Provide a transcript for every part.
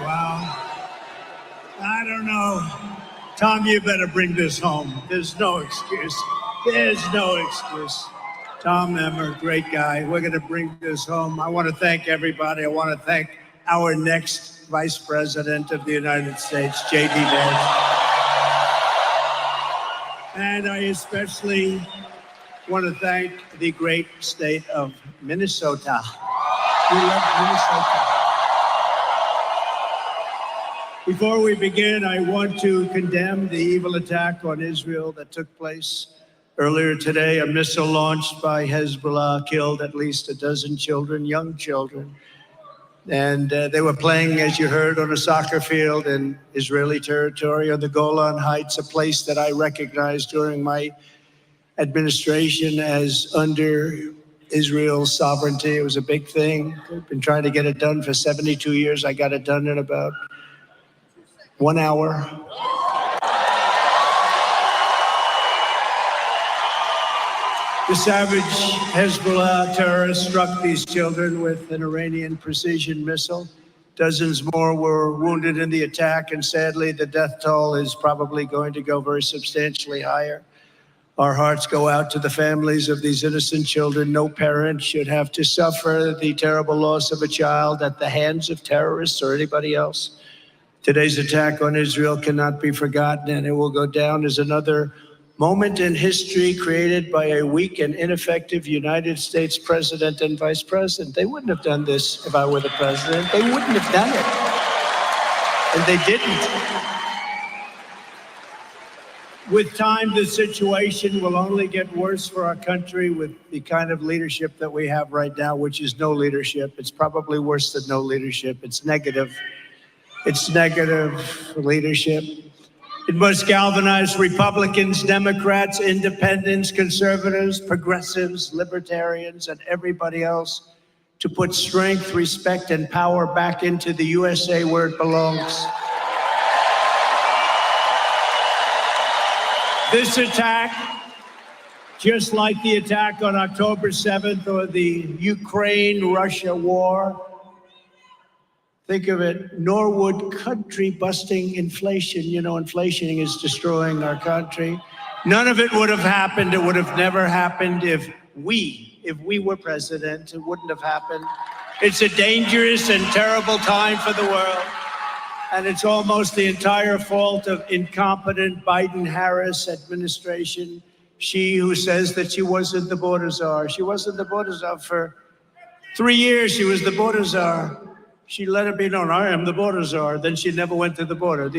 Wow. I don't know. Tom, you better bring this home. There's no excuse. There's no excuse. Tom Emmer, great guy. We're going to bring this home. I want to thank everybody. I want to thank our next Vice President of the United States, J.D. Vance. And I especially want to thank the great state of Minnesota. We love Minnesota. Before we begin, I want to condemn the evil attack on Israel that took place earlier today. A missile launched by Hezbollah killed at least a dozen children, young children. And they were playing, as you heard, on a soccer field in Israeli territory on the Golan Heights, a place that I recognized during my administration as under Israel's sovereignty. It was a big thing. I've been trying to get it done for 72 years. I got it done in about 1 hour. The savage Hezbollah terrorists struck these children with an Iranian precision missile. Dozens more were wounded in the attack, and sadly, the death toll is probably going to go very substantially higher. Our hearts go out to the families of these innocent children. No parent should have to suffer the terrible loss of a child at the hands of terrorists or anybody else. Today's attack on Israel cannot be forgotten, and it will go down as another moment in history created by a weak and ineffective United States president and vice president. They wouldn't have done this if I were the president. They wouldn't have done it. And they didn't. With time, the situation will only get worse for our country with the kind of leadership that we have right now, which is no leadership. It's probably worse than no leadership. It's negative. It's negative leadership. It must galvanize Republicans, Democrats, independents, conservatives, progressives, libertarians, and everybody else to put strength, respect, and power back into the USA where it belongs. This attack, just like the attack on October 7th or the Ukraine-Russia war, think of it, nor would country-busting inflation. You know, inflation is destroying our country. None of it would have happened. It would have never happened if we were president. It wouldn't have happened. It's a dangerous and terrible time for the world. And it's almost the entire fault of incompetent Biden-Harris administration. She who says that she wasn't the border czar. She wasn't the border czar for 3 years. She was the border czar. She let it be known, I am the border czar. Then she never went to the border.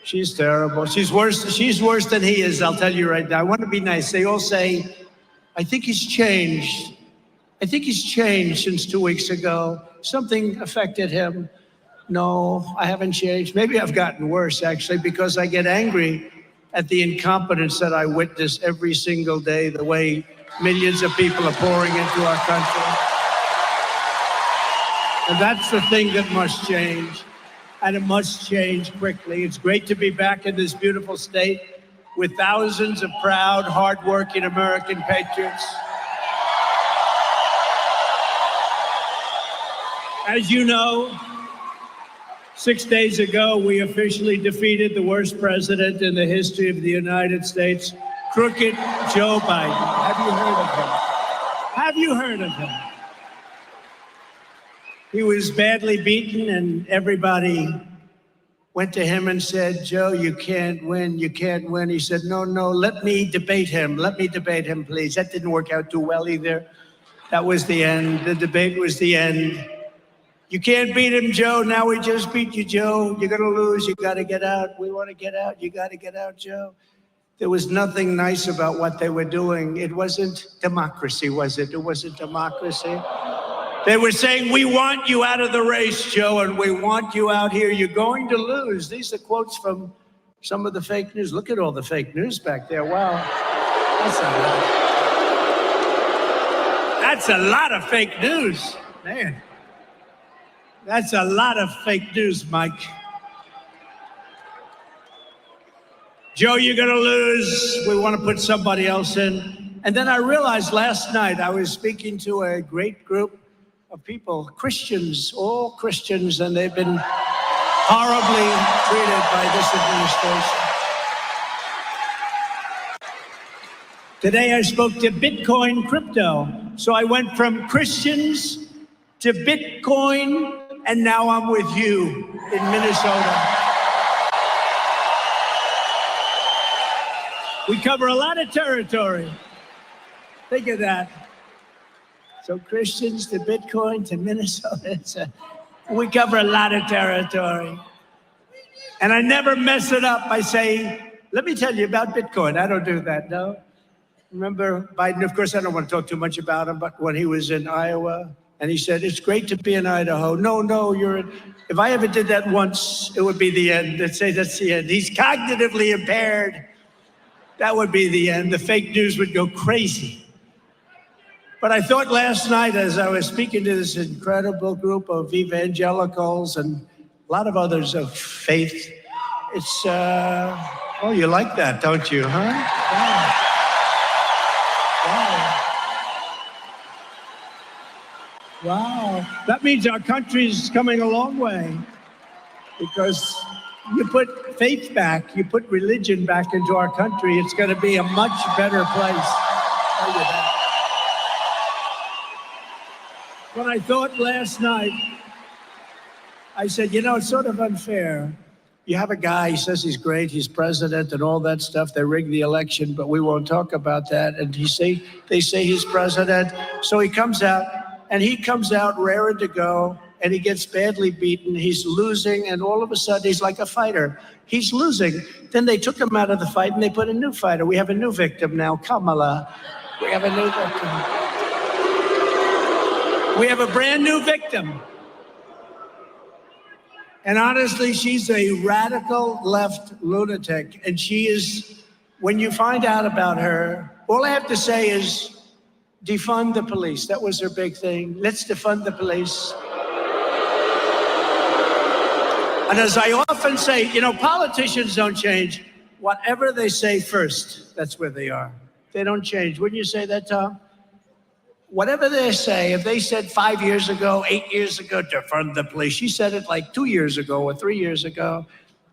She's terrible. She's worse than he is, I'll tell you right now. I want to be nice. They all say, I think he's changed. I think he's changed since 2 weeks ago. Something affected him. No, I haven't changed. Maybe I've gotten worse, actually, because I get angry at the incompetence that I witness every single day, the way millions of people are pouring into our country. And that's the thing that must change, and it must change quickly. It's great to be back in this beautiful state with thousands of proud, hardworking American patriots. As you know, 6 days ago, we officially defeated the worst president in the history of the United States, crooked Joe Biden. Have you heard of him? Have you heard of him? He was badly beaten, and everybody went to him and said, Joe, you can't win, you can't win. He said, no, let me debate him. Let me debate him, please. That didn't work out too well either. That was the end. The debate was the end. You can't beat him, Joe. Now we just beat you, Joe. You're going to lose. You got to get out. We want to get out. You got to get out, Joe. There was nothing nice about what they were doing. It wasn't democracy, was it? It wasn't democracy. They were saying, we want you out of the race, Joe, and we want you out here. You're going to lose. These are quotes from some of the fake news. Look at all the fake news back there. Wow. That's a lot of fake news. Man, that's a lot of fake news, Mike. Joe, you're going to lose. We want to put somebody else in. And then I realized last night I was speaking to a great group of people, Christians, all Christians, and they've been horribly treated by this administration. Today I spoke to Bitcoin crypto. So I went from Christians to Bitcoin, and now I'm with you in Minnesota. We cover a lot of territory. Think of that. So Christians to Bitcoin to Minnesota. We cover a lot of territory. And I never mess it up by saying, let me tell you about Bitcoin. I don't do that, no. Remember Biden, of course, I don't want to talk too much about him, but when he was in Iowa, and he said, it's great to be in Idaho. No, if I ever did that once, it would be the end. They'd say that's the end. He's cognitively impaired. That would be the end. The fake news would go crazy. But I thought last night, as I was speaking to this incredible group of evangelicals and a lot of others of faith, it's, oh, you like that, don't you, huh? Wow. Wow, that means our country's coming a long way because you put faith back, you put religion back into our country, it's going to be a much better place. I'll tell you that. When I thought last night, I said, it's sort of unfair. You have a guy, he says he's great, he's president and all that stuff. They rigged the election, but we won't talk about that. And they say he's president. So he comes out raring to go, and he gets badly beaten. He's losing, and all of a sudden, he's like a fighter. He's losing. Then they took him out of the fight, and they put a new fighter. We have a new victim now, Kamala. We have a new victim. We have a brand new victim. And honestly, she's a radical left lunatic. And she is, when you find out about her, all I have to say is, defund the police. That was her big thing. Let's defund the police. And as I often say, politicians don't change. Whatever they say first, that's where they are. They don't change. Wouldn't you say that, Tom? Whatever they say, if they said 5 years ago, 8 years ago, defund the police, she said it like 2 years ago or 3 years ago.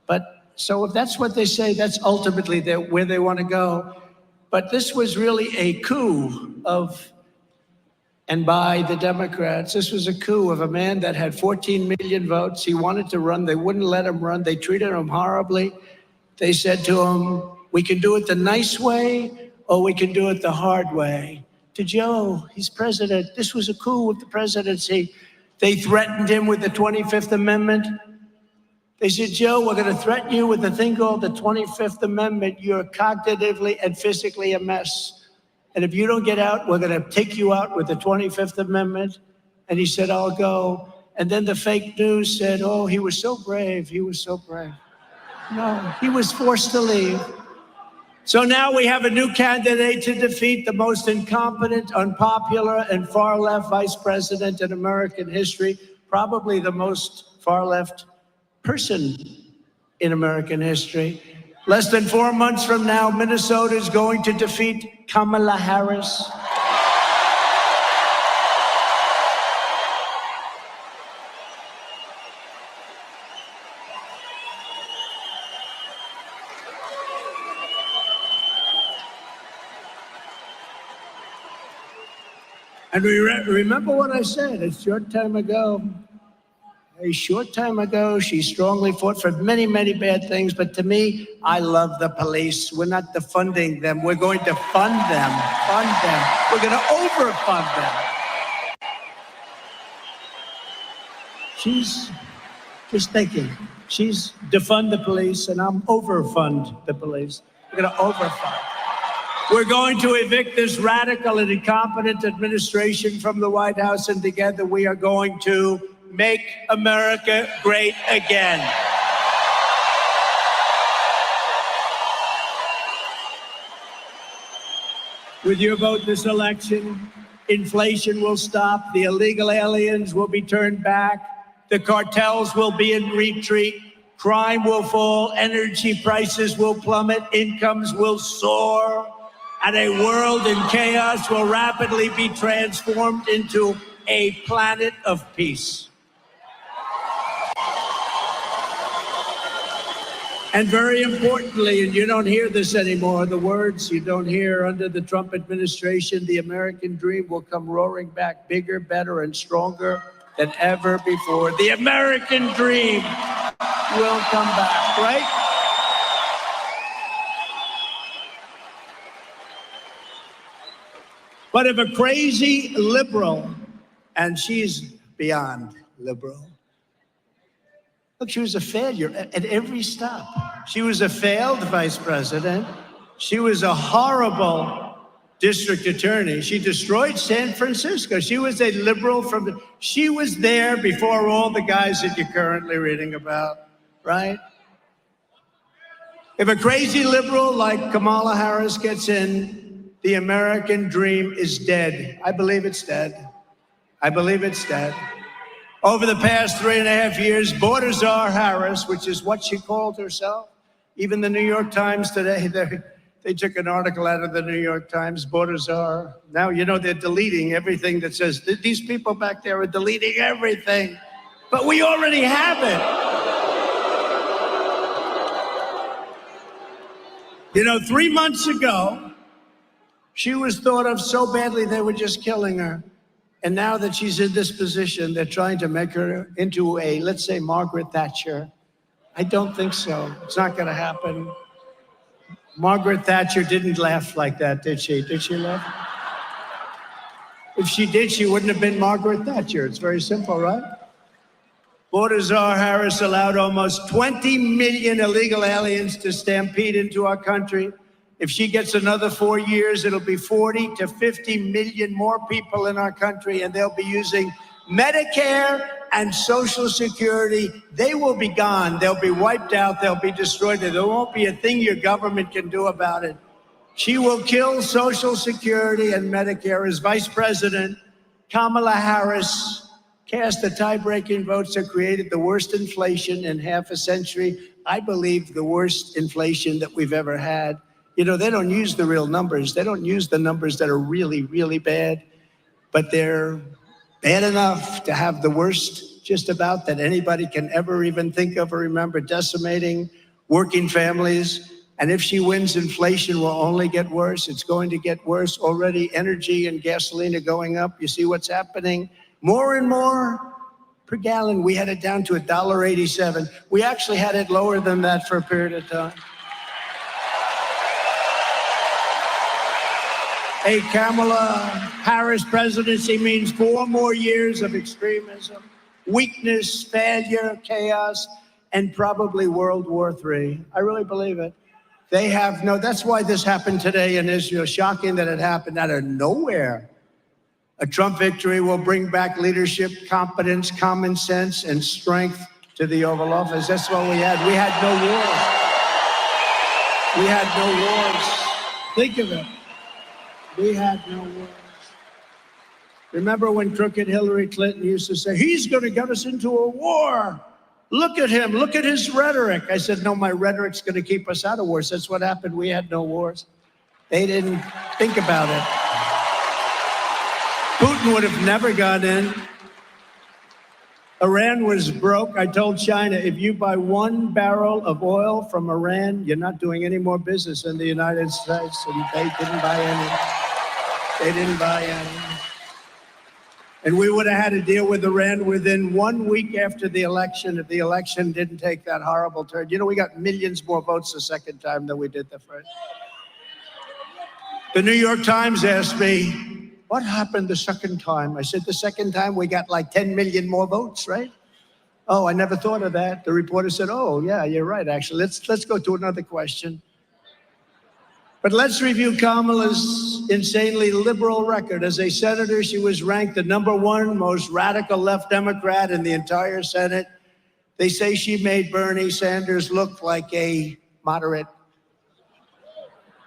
But so if that's what they say, that's ultimately where they want to go. But this was really a coup by the Democrats. This was a coup of a man that had 14 million votes. He wanted to run. They wouldn't let him run. They treated him horribly. They said to him, we can do it the nice way, or we can do it the hard way. To Joe, he's president. This was a coup with the presidency. They threatened him with the 25th Amendment. They said, Joe, we're going to threaten you with a thing called the 25th Amendment. You're cognitively and physically a mess. And if you don't get out, we're going to take you out with the 25th Amendment. And he said, I'll go. And then the fake news said, oh, he was so brave. He was so brave. No, he was forced to leave. So now we have a new candidate to defeat the most incompetent, unpopular, and far-left vice president in American history, probably the most far-left person in American history. Less than 4 months from now, Minnesota is going to defeat Kamala Harris. And remember what I said a short time ago. A short time ago, she strongly fought for many, many bad things. But to me, I love the police. We're not defunding them. We're going to fund them. Fund them. We're going to overfund them. She's just thinking. She's defund the police, and I'm overfund the police. We're going to overfund. We're going to evict this radical and incompetent administration from the White House, and together we are going to make America great again. With your vote this election, inflation will stop, the illegal aliens will be turned back, the cartels will be in retreat, crime will fall, energy prices will plummet, incomes will soar, and a world in chaos will rapidly be transformed into a planet of peace. And very importantly, and you don't hear this anymore, the words you don't hear under the Trump administration, the American dream will come roaring back bigger, better, and stronger than ever before. The American dream will come back, right? But if a crazy liberal, and she's beyond liberal, look, she was a failure at every stop. She was a failed vice president. She was a horrible district attorney. She destroyed San Francisco. She was a liberal she was there before all the guys that you're currently reading about, right? If a crazy liberal like Kamala Harris gets in, the American dream is dead. I believe it's dead. I believe it's dead. Over the past 3.5 years, border czar Harris, which is what she called herself, even the New York Times today, they took an article out of the New York Times, border czar. Now, you know, they're deleting everything that says, these people back there are deleting everything. But we already have it. You know, 3 months ago, she was thought of so badly they were just killing her. And now that she's in this position, they're trying to make her into a, let's say, Margaret Thatcher. I don't think so. It's not going to happen. Margaret Thatcher didn't laugh like that, did she? Did she laugh? If she did, she wouldn't have been Margaret Thatcher. It's very simple, right? Border czar Harris allowed almost 20 million illegal aliens to stampede into our country. If she gets another 4 years, it'll be 40 to 50 million more people in our country, and they'll be using Medicare and Social Security. They will be gone. They'll be wiped out. They'll be destroyed. There won't be a thing your government can do about it. She will kill Social Security and Medicare. As vice president, Kamala Harris cast the tie-breaking votes that created the worst inflation in half a century. I believe the worst inflation that we've ever had. You know, they don't use the real numbers. They don't use the numbers that are really, really bad, but they're bad enough to have the worst just about that anybody can ever even think of or remember, decimating working families. And if she wins, inflation will only get worse. It's going to get worse. Already energy and gasoline are going up. You see what's happening? More and more per gallon. We had it down to $1.87. We actually had it lower than that for a period of time. A Kamala Harris presidency means 4 more years of extremism, weakness, failure, chaos, and probably World War III. I really believe it. That's why this happened today in Israel. Shocking that it happened out of nowhere. A Trump victory will bring back leadership, competence, common sense, and strength to the Oval Office. That's what we had. We had no wars. We had no wars. Think of it. We had no wars. Remember when crooked Hillary Clinton used to say, he's going to get us into a war. Look at him. Look at his rhetoric. I said, no, my rhetoric's going to keep us out of wars. That's what happened. We had no wars. They didn't think about it. Putin would have never got in. Iran was broke. I told China, if you buy 1 barrel of oil from Iran, you're not doing any more business in the United States. And they didn't buy any. They didn't buy any. And we would have had to deal with Iran within 1 week after the election if the election didn't take that horrible turn. You know, we got millions more votes the second time than we did the first. The New York Times asked me, what happened the second time? I said, the second time we got like 10 million more votes, right? Oh, I never thought of that. The reporter said, oh, yeah, you're right, actually. Let's go to another question. But let's review Kamala's insanely liberal record. As a senator, she was ranked the #1 most radical left Democrat in the entire Senate. They say she made Bernie Sanders look like a moderate.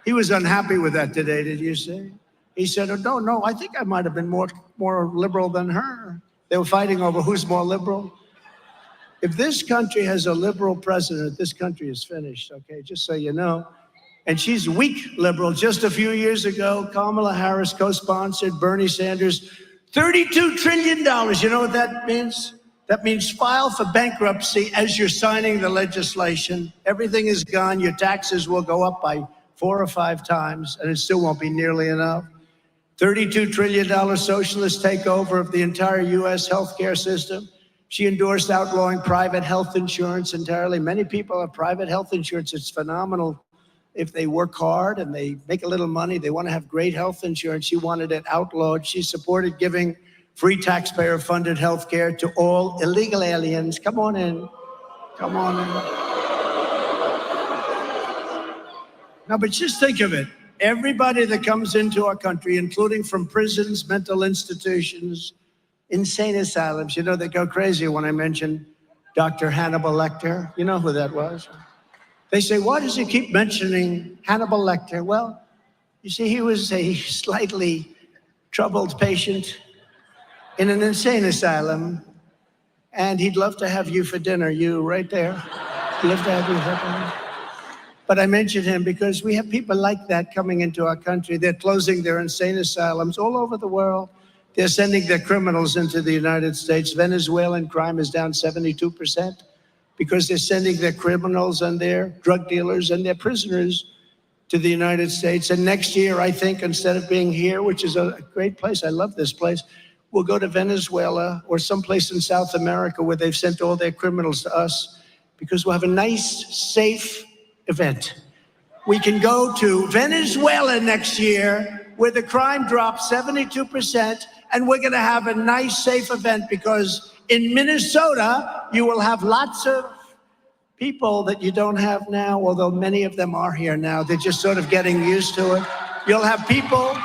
He was unhappy with that today, did you see? He said, oh, no, I think I might have been more liberal than her. They were fighting over who's more liberal. If this country has a liberal president, this country is finished, okay, just so you know. And she's weak liberal. Just a few years ago, Kamala Harris co-sponsored Bernie Sanders' $32 trillion. You know what that means? That means file for bankruptcy as you're signing the legislation. Everything is gone. Your taxes will go up by 4 or 5 times, and it still won't be nearly enough. $32 trillion socialist takeover of the entire U.S. healthcare system. She endorsed outlawing private health insurance entirely. Many people have private health insurance. It's phenomenal. If they work hard and they make a little money, they want to have great health insurance. She wanted it outlawed. She supported giving free taxpayer-funded health care to all illegal aliens. Come on in. Come on in. Now, but just think of it. Everybody that comes into our country, including from prisons, mental institutions, insane asylums, you know, they go crazy when I mention Dr. Hannibal Lecter. You know who that was? They say, why does he keep mentioning Hannibal Lecter? Well, you see, he was a slightly troubled patient in an insane asylum, and he'd love to have you for dinner, you right there. He'd love to have you for dinner. But I mentioned him because we have people like that coming into our country. They're closing their insane asylums all over the world. They're sending their criminals into the United States. Venezuelan crime is down 72%. Because they're sending their criminals and their drug dealers and their prisoners to the United States. And next year, I think, instead of being here, which is a great place, I love this place, we'll go to Venezuela or someplace in South America where they've sent all their criminals to us, because we'll have a nice, safe event. We can go to Venezuela next year where the crime drops 72%, and we're going to have a nice, safe event because in Minnesota, you will have lots of people that you don't have now, although many of them are here now. They're just sort of getting used to it. You'll have people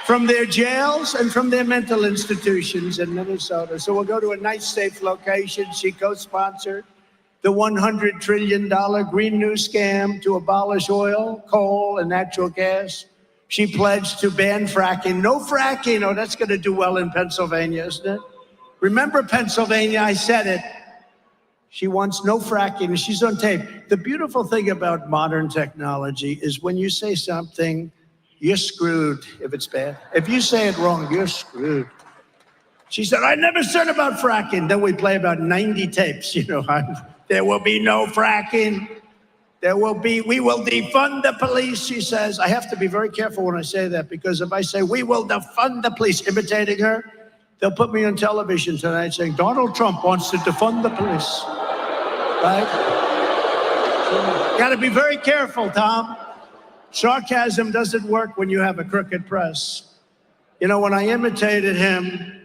from their jails and from their mental institutions in Minnesota. So we'll go to a nice, safe location. She co-sponsored the $100 trillion Green New scam to abolish oil, coal, and natural gas. She pledged to ban fracking. No fracking. Oh, that's going to do well in Pennsylvania, isn't it? Remember Pennsylvania, I said it. She wants no fracking. She's on tape. The beautiful thing about modern technology is when you say something, you're screwed if it's bad. If you say it wrong, you're screwed. She said, I never said about fracking. Then we play about 90 tapes. You know, there will be no fracking. We will defund the police, she says. I have to be very careful when I say that, because if I say we will defund the police, imitating her, they'll put me on television tonight saying, Donald Trump wants to defund the police, right? So, got to be very careful, Tom. Sarcasm doesn't work when you have a crooked press. You know, when I imitated him,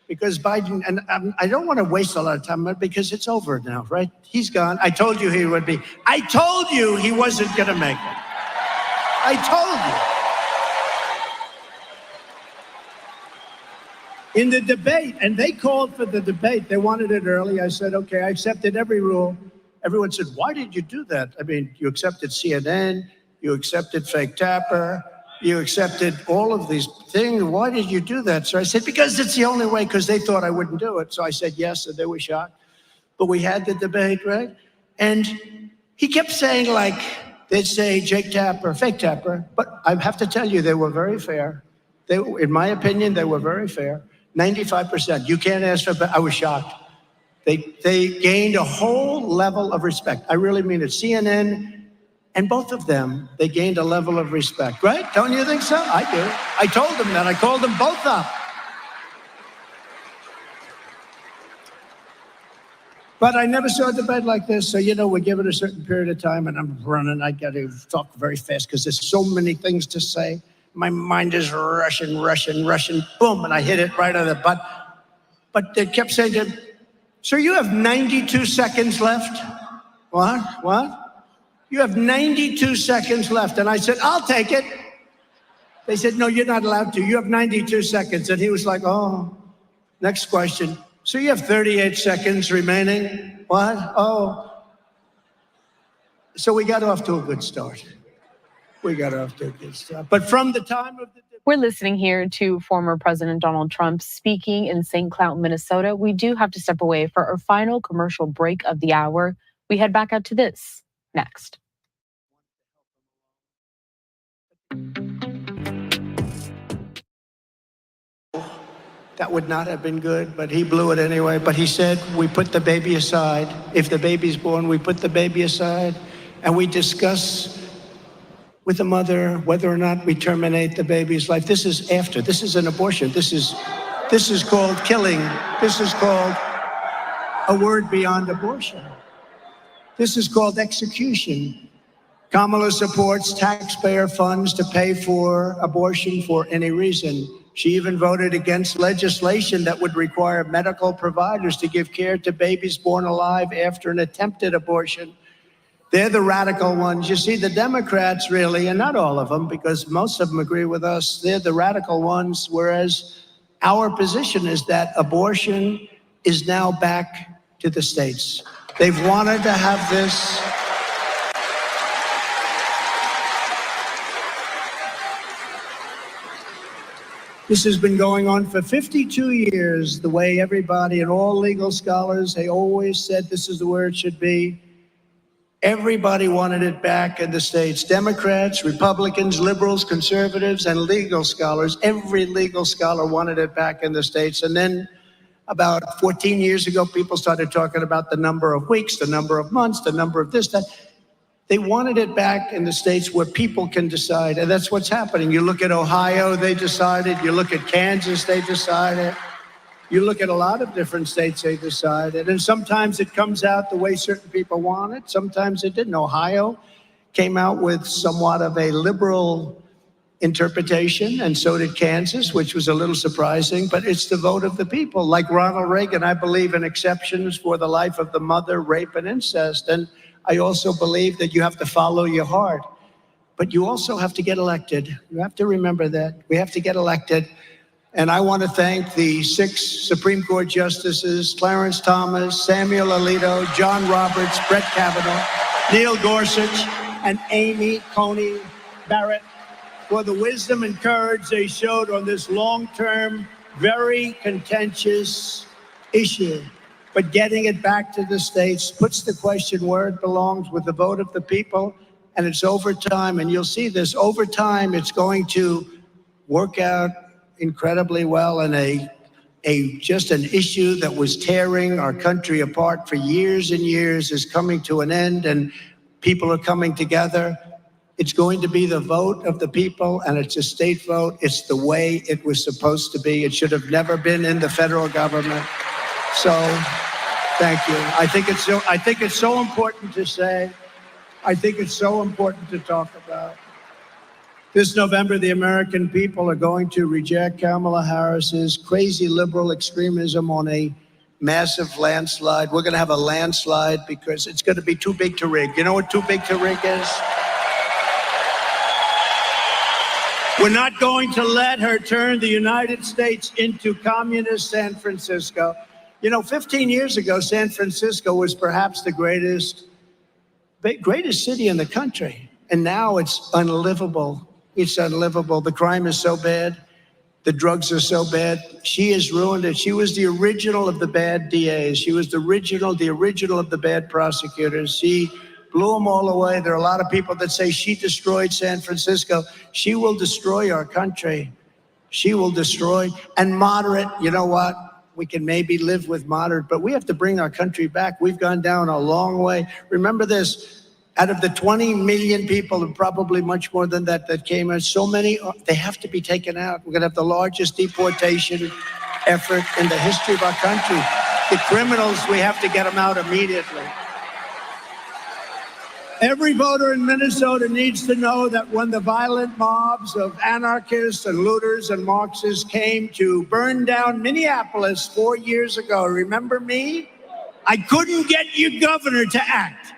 because Biden, and I don't want to waste a lot of time, because it's over now, right? He's gone. I told you he would be. I told you he wasn't going to make it. I told you. In the debate, and they called for the debate. They wanted it early. I said, okay, I accepted every rule. Everyone said, why did you do that? I mean, you accepted CNN, you accepted fake Tapper, you accepted all of these things. Why did you do that? So I said, because it's the only way, because they thought I wouldn't do it. So I said yes, and they were shocked. But we had the debate, right? And he kept saying, like, they'd say Jake Tapper, fake Tapper. But I have to tell you, they were very fair. In my opinion, they were very fair. 95%. You can't ask for, I was shocked. They gained a whole level of respect. I really mean it. CNN and both of them, they gained a level of respect, right? Don't you think so? I do. I told them that. I called them both up. But I never saw a debate like this. So, you know, we give it a certain period of time, and I'm running. I got to talk very fast because there's so many things to say. My mind is rushing, boom, and I hit it right on the butt. But they kept saying to him, sir, you have 92 seconds left. What? You have 92 seconds left. And I said, I'll take it. They said, no, you're not allowed to. You have 92 seconds. And he was like, oh, next question. So you have 38 seconds remaining. What? Oh. So we got off to a good start. But from the time of the... We're listening here to former President Donald Trump speaking in St. Cloud, Minnesota. We do have to step away for our final commercial break of the hour. We head back out to this next. That would not have been good, but he blew it anyway. But he said, we put the baby aside. If the baby's born, we put the baby aside, and we discuss with the mother whether or not we terminate the baby's life. This is after. This is an abortion. This is called killing. This is called a word beyond abortion. This is called execution. Kamala supports taxpayer funds to pay for abortion for any reason. She even voted against legislation that would require medical providers to give care to babies born alive after an attempted abortion. They're the radical ones. You see, the Democrats really, and not all of them, because most of them agree with us, they're the radical ones, whereas our position is that abortion is now back to the states. They've wanted to have this. This has been going on for 52 years, the way everybody and all legal scholars, they always said this is the way it should be. Everybody wanted it back in the states. Democrats, Republicans, liberals, conservatives, and legal scholars. Every legal scholar wanted it back in the states. And then about 14 years ago, people started talking about the number of weeks, the number of months, the number of this, that. They wanted it back in the states where people can decide, and that's what's happening. You look at Ohio, they decided. You look at Kansas, they decided. You look at a lot of different states, they decided. And sometimes it comes out the way certain people want it. Sometimes it didn't. Ohio came out with somewhat of a liberal interpretation, and so did Kansas, which was a little surprising, but it's the vote of the people. Like Ronald Reagan, I believe in exceptions for the life of the mother, rape, and incest. And I also believe that you have to follow your heart, but you also have to get elected. You have to remember that. We have to get elected. And I want to thank the 6 Supreme Court justices, Clarence Thomas, Samuel Alito, John Roberts, Brett Kavanaugh, Neil Gorsuch, and Amy Coney Barrett for the wisdom and courage they showed on this long-term, very contentious issue. But getting it back to the states puts the question where it belongs, with the vote of the people, and it's over time. And you'll see this over time. It's going to work out incredibly well, and just an issue that was tearing our country apart for years and years is coming to an end, and people are coming together. It's going to be the vote of the people, and it's a state vote. It's the way it was supposed to be. It should have never been in the federal government. So, thank you. I think it's so important to say. I think it's so important to talk about. This November, the American people are going to reject Kamala Harris's crazy liberal extremism on a massive landslide. We're going to have a landslide because it's going to be too big to rig. You know what too big to rig is? We're not going to let her turn the United States into communist San Francisco. You know, 15 years ago, San Francisco was perhaps the greatest city in the country. And now it's unlivable. It's unlivable. The crime is so bad. The drugs are so bad. She has ruined it. She was the original of the bad DAs. She was the original of the bad prosecutors. She blew them all away. There are a lot of people that say she destroyed San Francisco. She will destroy our country. She will destroy. And moderate, you know what? We can maybe live with moderate, but we have to bring our country back. We've gone down a long way. Remember this. Out of the 20 million people, and probably much more than that, that came in, so many, they have to be taken out. We're going to have the largest deportation effort in the history of our country. The criminals, we have to get them out immediately. Every voter in Minnesota needs to know that when the violent mobs of anarchists and looters and Marxists came to burn down Minneapolis 4 years ago, remember me? I couldn't get your governor to act.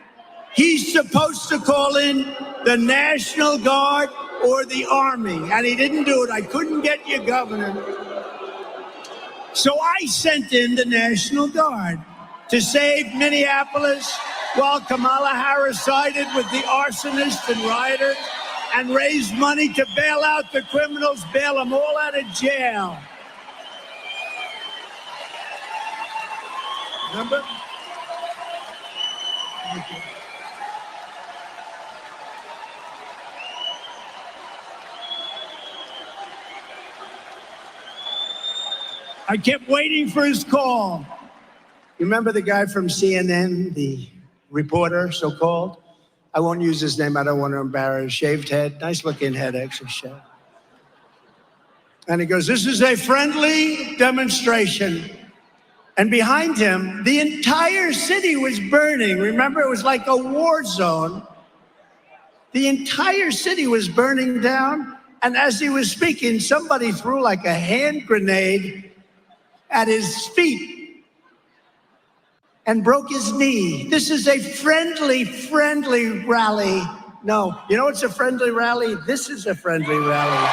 He's supposed to call in the National Guard or the Army, and he didn't do it. I couldn't get your governor. So I sent in the National Guard to save Minneapolis while Kamala Harris sided with the arsonists and rioters and raised money to bail out the criminals, bail them all out of jail. Remember? Thank you. I kept waiting for his call. You remember the guy from CNN, the reporter, so-called? I won't use his name. I don't want to embarrass. Shaved head, nice looking head, actually shaved. And he goes, this is a friendly demonstration. And behind him, the entire city was burning. Remember, it was like a war zone. The entire city was burning down. And as he was speaking, somebody threw like a hand grenade at his feet and broke his knee. This is a friendly rally. No, you know what's a friendly rally? This is a friendly rally.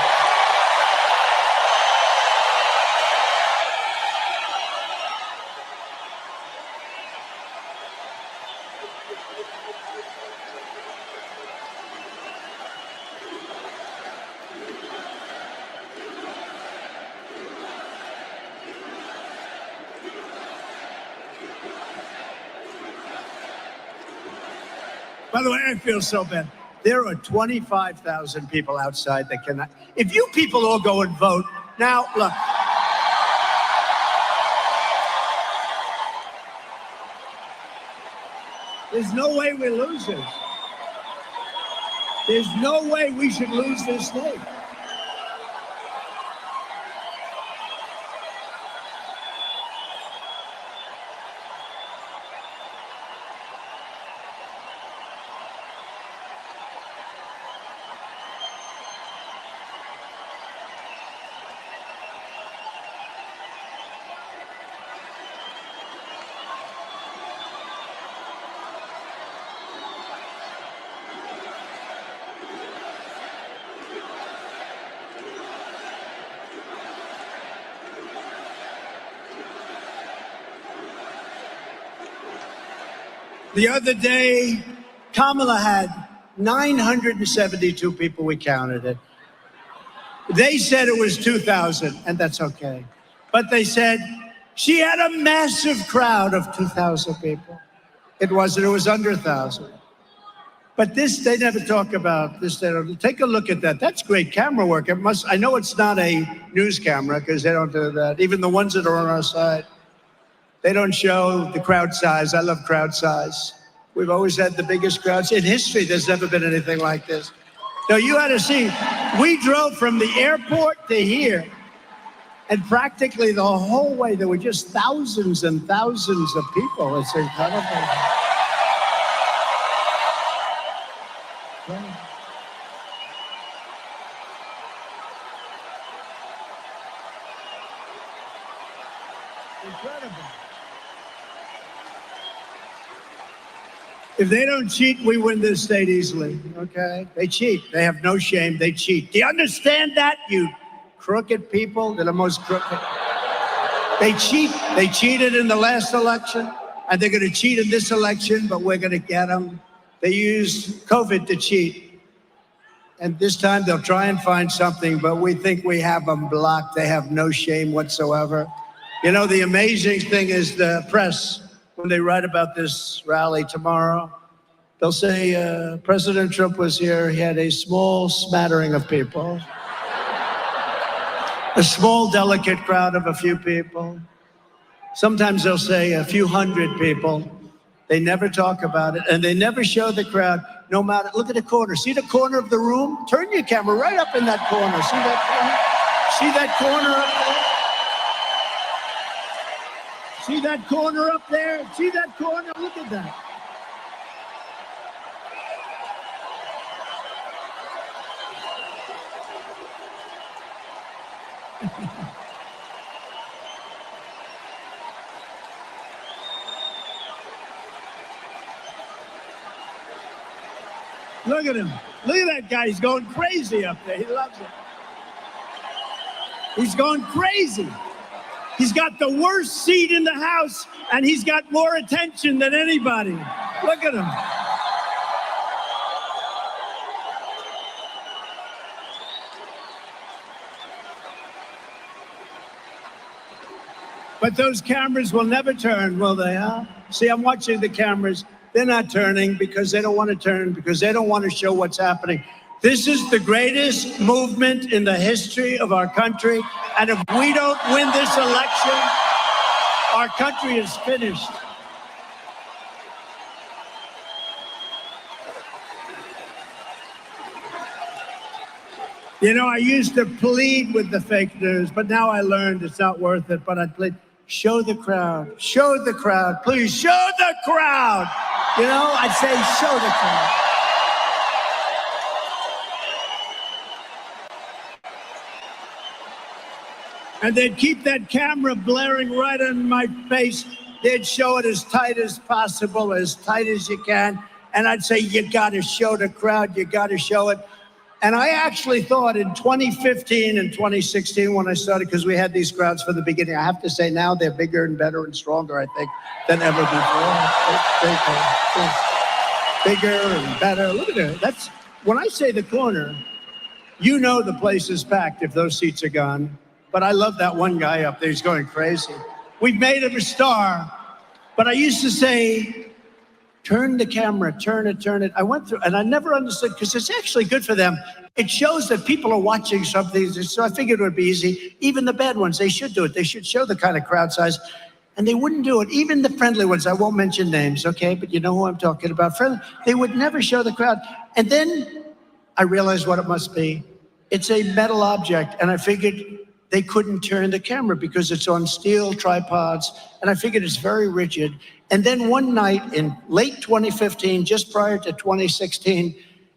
By the way, I feel so bad. There are 25,000 people outside that cannot. If you people all go and vote, now, look. There's no way we lose this. There's no way we should lose this thing. The other day, Kamala had 972 people, we counted it. They said it was 2,000, and that's okay. But they said she had a massive crowd of 2,000 people. It wasn't, it was under 1,000. But this, they never talk about this. They don't. Take a look at that. That's great camera work. It must, I know it's not a news camera because they don't do that. Even the ones that are on our side. They don't show the crowd size. I love crowd size. We've always had the biggest crowds. In history, there's never been anything like this. No, you had to see, we drove from the airport to here, and practically the whole way, there were just thousands and thousands of people. It's incredible. Yeah. Incredible. If they don't cheat, we win this state easily, okay? They cheat. They have no shame. They cheat. Do you understand that, you crooked people? They're the most crooked. They cheat. They cheated in the last election, and they're going to cheat in this election, but we're going to get them. They used COVID to cheat. And this time they'll try and find something, but we think we have them blocked. They have no shame whatsoever. You know, the amazing thing is the press, when they write about this rally tomorrow, they'll say President Trump was here. He had a small smattering of people, a small, delicate crowd of a few people. Sometimes they'll say a few hundred people. They never talk about it, and they never show the crowd. No matter, look at the corner. See the corner of the room? Turn your camera right up in that corner. See that corner? See that corner up there? See that corner up there? See that corner? Look at that. Look at him. Look at that guy. He's going crazy up there. He loves it. He's going crazy. He's got the worst seat in the house, and he's got more attention than anybody. Look at him. But those cameras will never turn, will they, huh? See, I'm watching the cameras. They're not turning because they don't want to turn, because they don't want to show what's happening. This is the greatest movement in the history of our country. And if we don't win this election, our country is finished. You know, I used to plead with the fake news, but now I learned it's not worth it. But I plead, show the crowd, please show the crowd. You know, I'd say, show the crowd. And they'd keep that camera blaring right on my face. They'd show it as tight as possible, as tight as you can. And I'd say, you got to show the crowd, you got to show it. And I actually thought in 2015 and 2016 when I started, because we had these crowds from the beginning, I have to say now they're bigger and better and stronger, I think, than ever before. Bigger and better. Look at it. That's, when I say the corner, you know the place is packed if those seats are gone. But I love that one guy up there. He's going crazy. We've made him a star. But I used to say, turn the camera, turn it. I went through, and I never understood, because it's actually good for them. It shows that people are watching something. So I figured it would be easy. Even the bad ones, they should do it. They should show the kind of crowd size. And they wouldn't do it. Even the friendly ones, I won't mention names, okay? But you know who I'm talking about. Friendly, they would never show the crowd. And then I realized what it must be. It's a metal object. And I figured they couldn't turn the camera because it's on steel tripods. And I figured it's very rigid. And then one night in late 2015, just prior to 2016,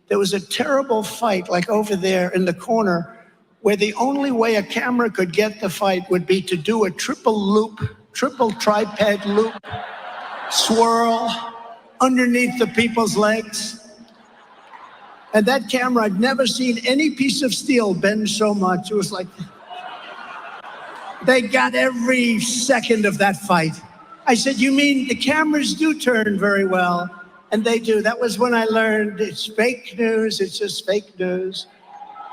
there was a terrible fight, like over there in the corner, where the only way a camera could get the fight would be to do a triple tripod loop, swirl underneath the people's legs. And that camera, I've never seen any piece of steel bend so much. It was like, they got every second of that fight. I said, you mean the cameras do turn very well? And they do. That was when I learned it's fake news. It's just fake news.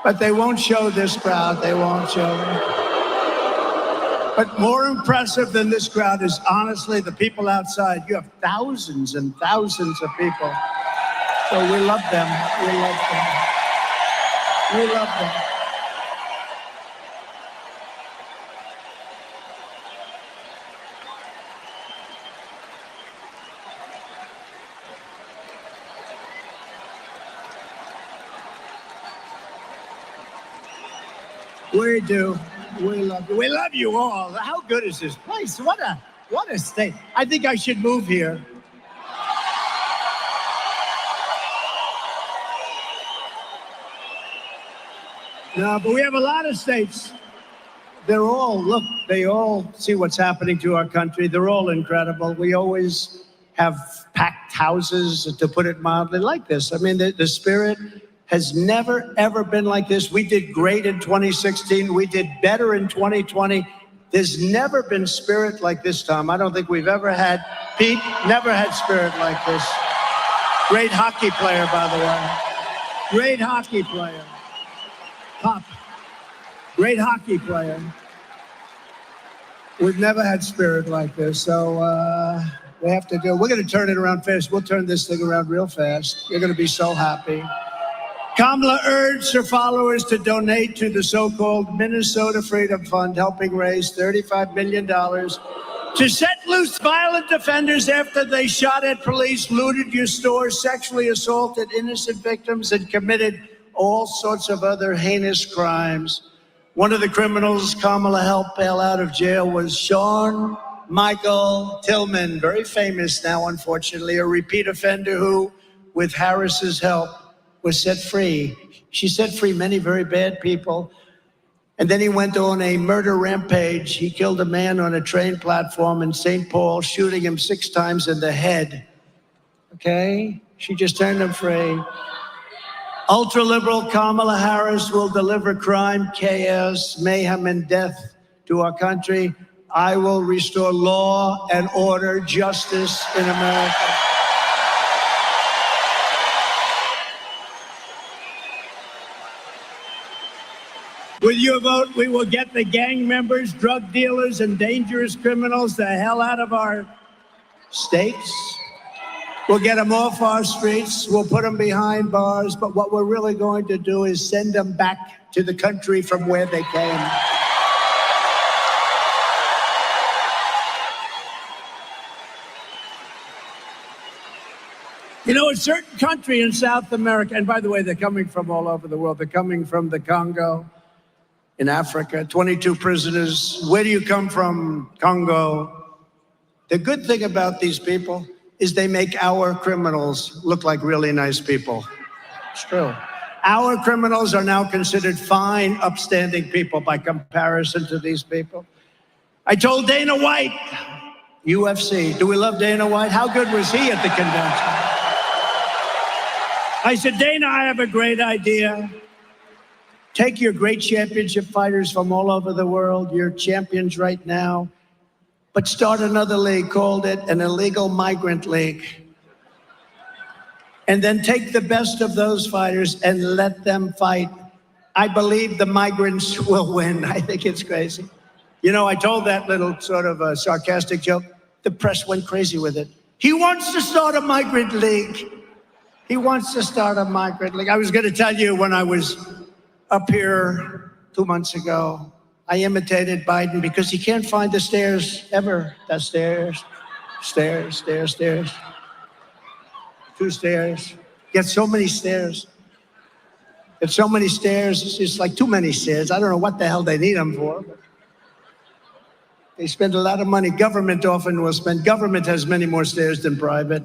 But they won't show this crowd. They won't show it. But more impressive than this crowd is honestly the people outside. You have thousands and thousands of people. So we love them. We love them. We love them. We do. We love you. We love you all. How good is this place? What a state. I think I should move here. No, but we have a lot of states. They're all, look, they all see what's happening to our country. They're all incredible. We always have packed houses, to put it mildly, like this. I mean, the spirit has never, ever been like this. We did great in 2016. We did better in 2020. There's never been spirit like this, Tom. I don't think we've ever had, Pete, never had spirit like this. Great hockey player, by the way. Great hockey player. Pop. Great hockey player. We've never had spirit like this. So we have to do, we're going to turn it around fast. We'll turn this thing around real fast. You're going to be so happy. Kamala urged her followers to donate to the so-called Minnesota Freedom Fund, helping raise $35 million to set loose violent offenders after they shot at police, looted your stores, sexually assaulted innocent victims, and committed all sorts of other heinous crimes. One of the criminals Kamala helped bail out of jail was Sean Michael Tillman, very famous now, unfortunately, a repeat offender who, with Harris's help, was set free. She set free many very bad people. And then he went on a murder rampage. He killed a man on a train platform in St. Paul, shooting him 6 times in the head. Okay? She just turned him free. Ultra-liberal Kamala Harris will deliver crime, chaos, mayhem, and death to our country. I will restore law and order, justice in America. With your vote, we will get the gang members, drug dealers, and dangerous criminals the hell out of our states. We'll get them off our streets. We'll put them behind bars. But what we're really going to do is send them back to the country from where they came. You know, a certain country in South America, and by the way, they're coming from all over the world. They're coming from the Congo in Africa, 22 prisoners. Where do you come from? Congo. The good thing about these people is they make our criminals look like really nice people. It's true. Our criminals are now considered fine, upstanding people by comparison to these people. I told Dana White, UFC, do we love Dana White? How good was he at the convention? I said, Dana, I have a great idea. Take your great championship fighters from all over the world, you're champions right now, but start another league, called it an illegal migrant league. And then take the best of those fighters and let them fight. I believe the migrants will win. I think it's crazy. You know, I told that little sort of sarcastic joke. The press went crazy with it. He wants to start a migrant league. He wants to start a migrant league. I was going to tell you when I was up here 2 months ago, I imitated Biden because he can't find the stairs ever. That stairs, stairs, stairs, stairs. 2 stairs. Get so many stairs. It's so many stairs. It's just like too many stairs. I don't know what the hell they need them for. But they spend a lot of money. Government often will spend. Government has many more stairs than private.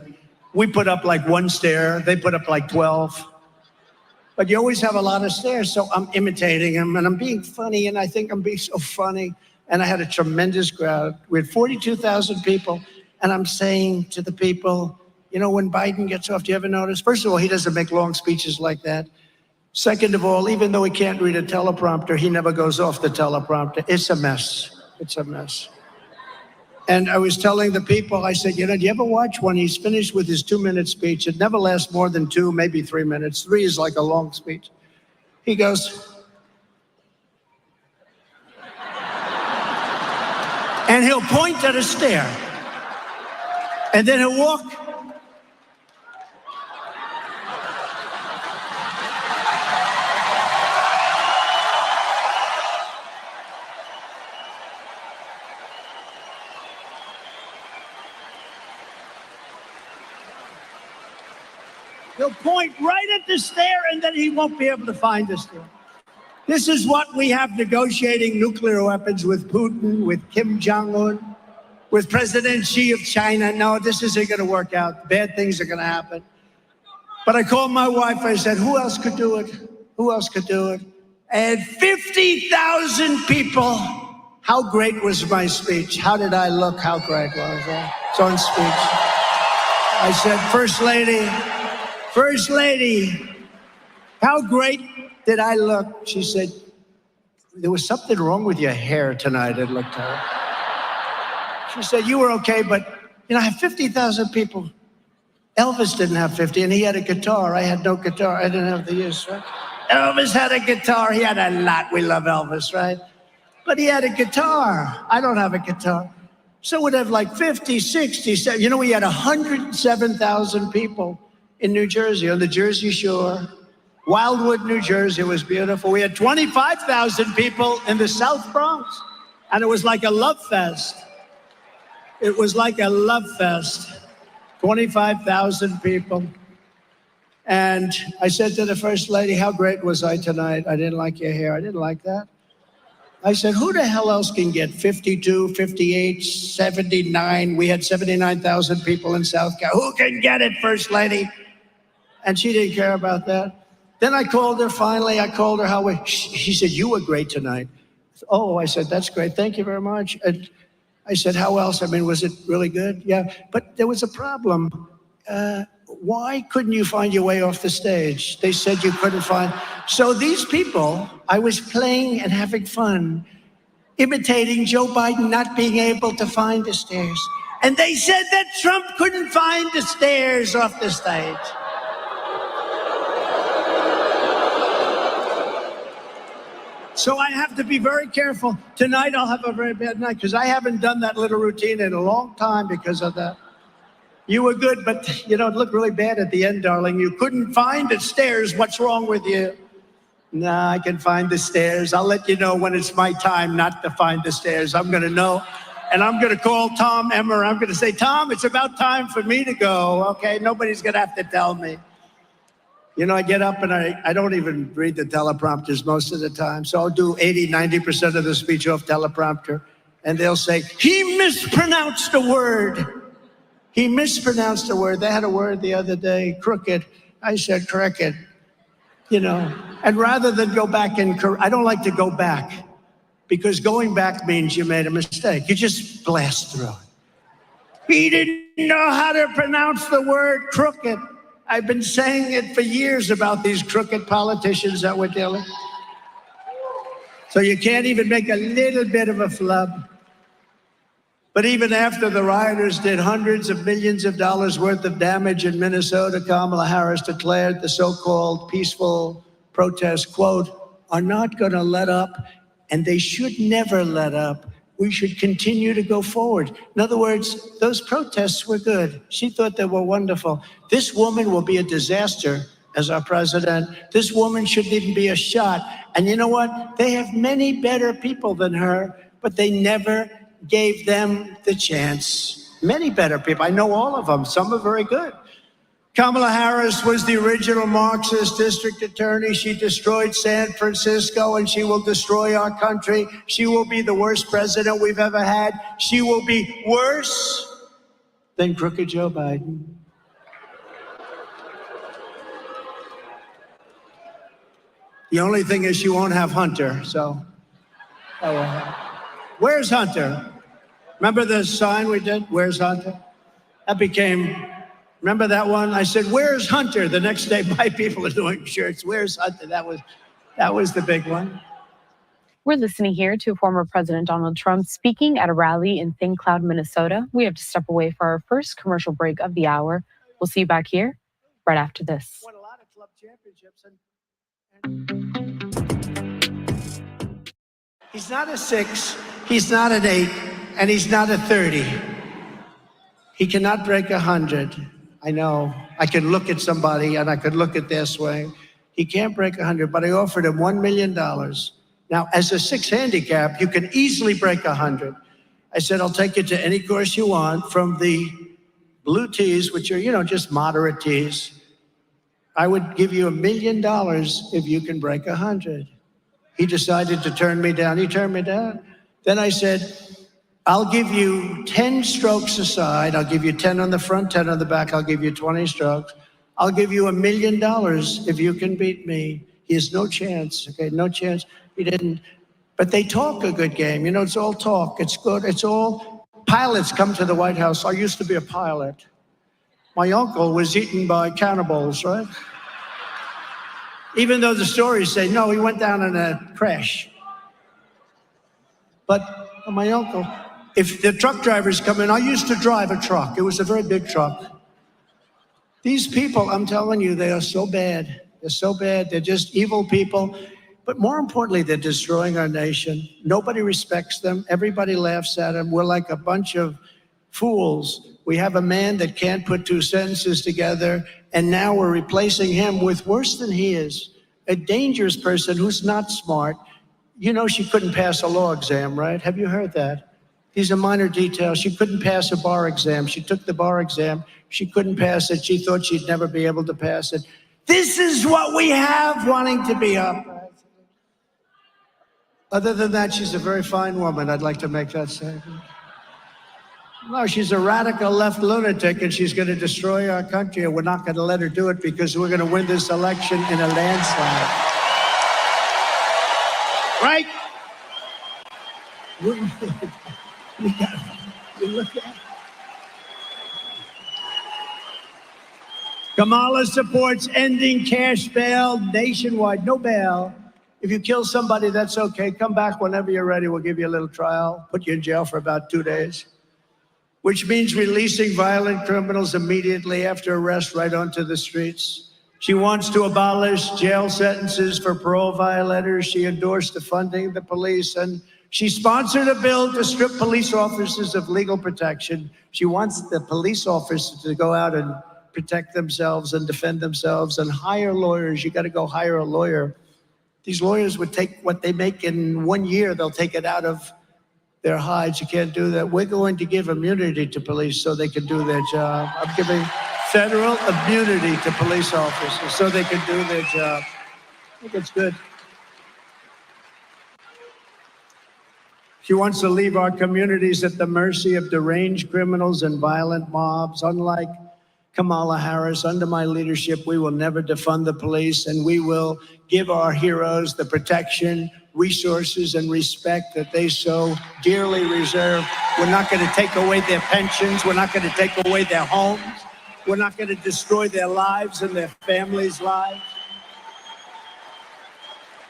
We put up like 1 stair. They put up like 12. But you always have a lot of stairs. So I'm imitating him and I'm being funny. And I think I'm being so funny. And I had a tremendous crowd. We had 42,000 people. And I'm saying to the people, you know, when Biden gets off, do you ever notice? First of all, he doesn't make long speeches like that. Second of all, even though he can't read a teleprompter, he never goes off the teleprompter. It's a mess. It's a mess. And I was telling the people, I said, you know, do you ever watch when he's finished with his 2-minute speech? It never lasts more than 2, maybe 3 minutes. 3 is like a long speech. He goes, and he'll point at a stair. And then he'll walk. He'll point right at the stair and then he won't be able to find the stair. This is what we have negotiating nuclear weapons with Putin, with Kim Jong-un, with President Xi of China. No, this isn't going to work out. Bad things are going to happen. But I called my wife. I said, who else could do it? Who else could do it? And 50,000 people. How great was my speech? How did I look? How great was I? It's on speech. I said, First Lady, how great did I look? She said, there was something wrong with your hair tonight. It looked terrible. She said, you were okay, but you know, I have 50,000 people. Elvis didn't have 50, and he had a guitar. I had no guitar. I didn't have the use, right? Elvis had a guitar. He had a lot. We love Elvis, right? But he had a guitar. I don't have a guitar. So we'd have like 50, 60, 70. You know, we had 107,000 people in New Jersey, on the Jersey Shore. Wildwood, New Jersey, it was beautiful. We had 25,000 people in the South Bronx, and it was like a love fest. It was like a love fest. 25,000 people. And I said to the First Lady, how great was I tonight? I didn't like your hair. I didn't like that. I said, who the hell else can get 52, 58, 79? We had 79,000 people in South Carolina. Who can get it, First Lady? And she didn't care about that. Then I called her finally. I called her she said, you were great tonight. Oh, I said, that's great. Thank you very much. And I said, how else? I mean, was it really good? Yeah, but there was a problem. Why couldn't you find your way off the stage? They said you couldn't find. So these people, I was playing and having fun, imitating Joe Biden not being able to find the stairs. And they said that Trump couldn't find the stairs off the stage. So I have to be very careful. Tonight I'll have a very bad night because I haven't done that little routine in a long time because of that. You were good, but it looked really bad at the end, darling. You couldn't find the stairs. What's wrong with you? Nah, I can find the stairs. I'll let you know when it's my time not to find the stairs. I'm going to know. And I'm going to call Tom Emmer. I'm going to say, Tom, it's about time for me to go. Okay, nobody's going to have to tell me. I get up and I don't even read the teleprompters most of the time. So I'll do 80, 90% of the speech off teleprompter. And they'll say, he mispronounced a word. He mispronounced a word. They had a word the other day, crooked. I said cricket, And rather than go back I don't like to go back because going back means you made a mistake. You just blast through it. He didn't know how to pronounce the word crooked. I've been saying it for years about these crooked politicians that we're dealing with. So you can't even make a little bit of a flub. But even after the rioters did hundreds of millions of dollars worth of damage in Minnesota, Kamala Harris declared the so-called peaceful protests, quote, are not going to let up, and they should never let up. We should continue to go forward. In other words, those protests were good. She thought they were wonderful. This woman will be a disaster as our president. This woman shouldn't even be a shot. And you know what? They have many better people than her, but they never gave them the chance. Many better people. I know all of them. Some are very good. Kamala Harris was the original Marxist district attorney. She destroyed San Francisco, and she will destroy our country. She will be the worst president we've ever had. She will be worse than crooked Joe Biden. The only thing is she won't have Hunter, so. Where's Hunter? Remember the sign we did? Where's Hunter? That became, remember that one? I said, where's Hunter? The next day, my people are doing shirts. Where's Hunter? That was the big one. We're listening here to former President Donald Trump speaking at a rally in St. Cloud, Minnesota. We have to step away for our first commercial break of the hour. We'll see you back here right after this. Won a lot of club championships. He's not a 6, he's not an 8, and he's not a 30. He cannot break 100. I know. I can look at somebody and I could look at their swing. He can't break 100, but I offered him $1 million. Now, as a 6 handicap, you can easily break 100. I said, I'll take you to any course you want from the blue tees, which are, just moderate tees. I would give you $1 million if you can break 100. He decided to turn me down. He turned me down. Then I said, I'll give you 10 strokes aside. I'll give you 10 on the front, 10 on the back. I'll give you 20 strokes. I'll give you $1 million if you can beat me. He has no chance, okay? No chance. He didn't. But they talk a good game. It's all talk. It's good. It's all pilots come to the White House. I used to be a pilot. My uncle was eaten by cannibals, right? Even though the stories say, no, he went down in a crash. But my uncle, if the truck drivers come in, I used to drive a truck. It was a very big truck. These people, I'm telling you, they are so bad. They're so bad. They're just evil people. But more importantly, they're destroying our nation. Nobody respects them. Everybody laughs at them. We're like a bunch of fools. We have a man that can't put 2 sentences together, and now we're replacing him with worse than he is, a dangerous person who's not smart. She couldn't pass a law exam, right? Have you heard that? These are minor details. She couldn't pass a bar exam. She took the bar exam. She couldn't pass it. She thought she'd never be able to pass it. This is what we have wanting to be up. Other than that, she's a very fine woman. I'd like to make that statement. No, she's a radical left lunatic, and she's going to destroy our country, and we're not going to let her do it because we're going to win this election in a landslide. Right? Kamala supports ending cash bail nationwide. No bail. If you kill somebody, that's okay. Come back whenever you're ready. We'll give you a little trial, put you in jail for about 2 days. Which means releasing violent criminals immediately after arrest right onto the streets. She wants to abolish jail sentences for parole violators. She endorsed the funding of the police, and She sponsored a bill to strip police officers of legal protection. She wants the police officers to go out and protect themselves and defend themselves and hire lawyers. You got to go hire a lawyer. These lawyers would take what they make in 1 year, they'll take it out of their hides. You can't do that. We're going to give immunity to police so they can do their job. I'm giving federal immunity to police officers so they can do their job. I think it's good. She wants to leave our communities at the mercy of deranged criminals and violent mobs. Unlike Kamala Harris, under my leadership, we will never defund the police, and we will give our heroes the protection, resources, and respect that they so dearly deserve. We're not going to take away their pensions. We're not going to take away their homes. We're not going to destroy their lives and their families' lives.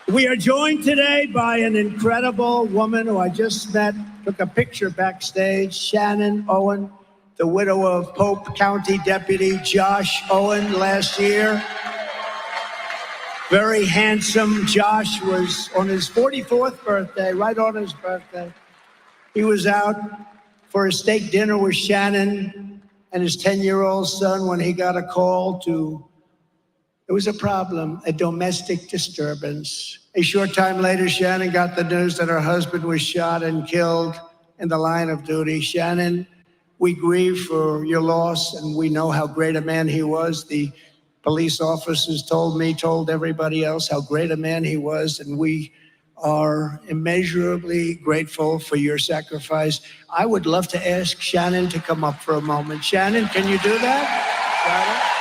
We are joined today by an incredible woman who I just met, took a picture backstage, Shannon Owen, the widow of Pope County Deputy Josh Owen last year. Very handsome. Josh was on his 44th birthday, right on his birthday. He was out for a steak dinner with Shannon and his 10-year-old son when he got a call there was a problem, a domestic disturbance. A short time later, Shannon got the news that her husband was shot and killed in the line of duty. Shannon, we grieve for your loss, and we know how great a man he was. The police officers told me, told everybody else how great a man he was, and we are immeasurably grateful for your sacrifice. I would love to ask Shannon to come up for a moment. Shannon, can you do that? Shannon?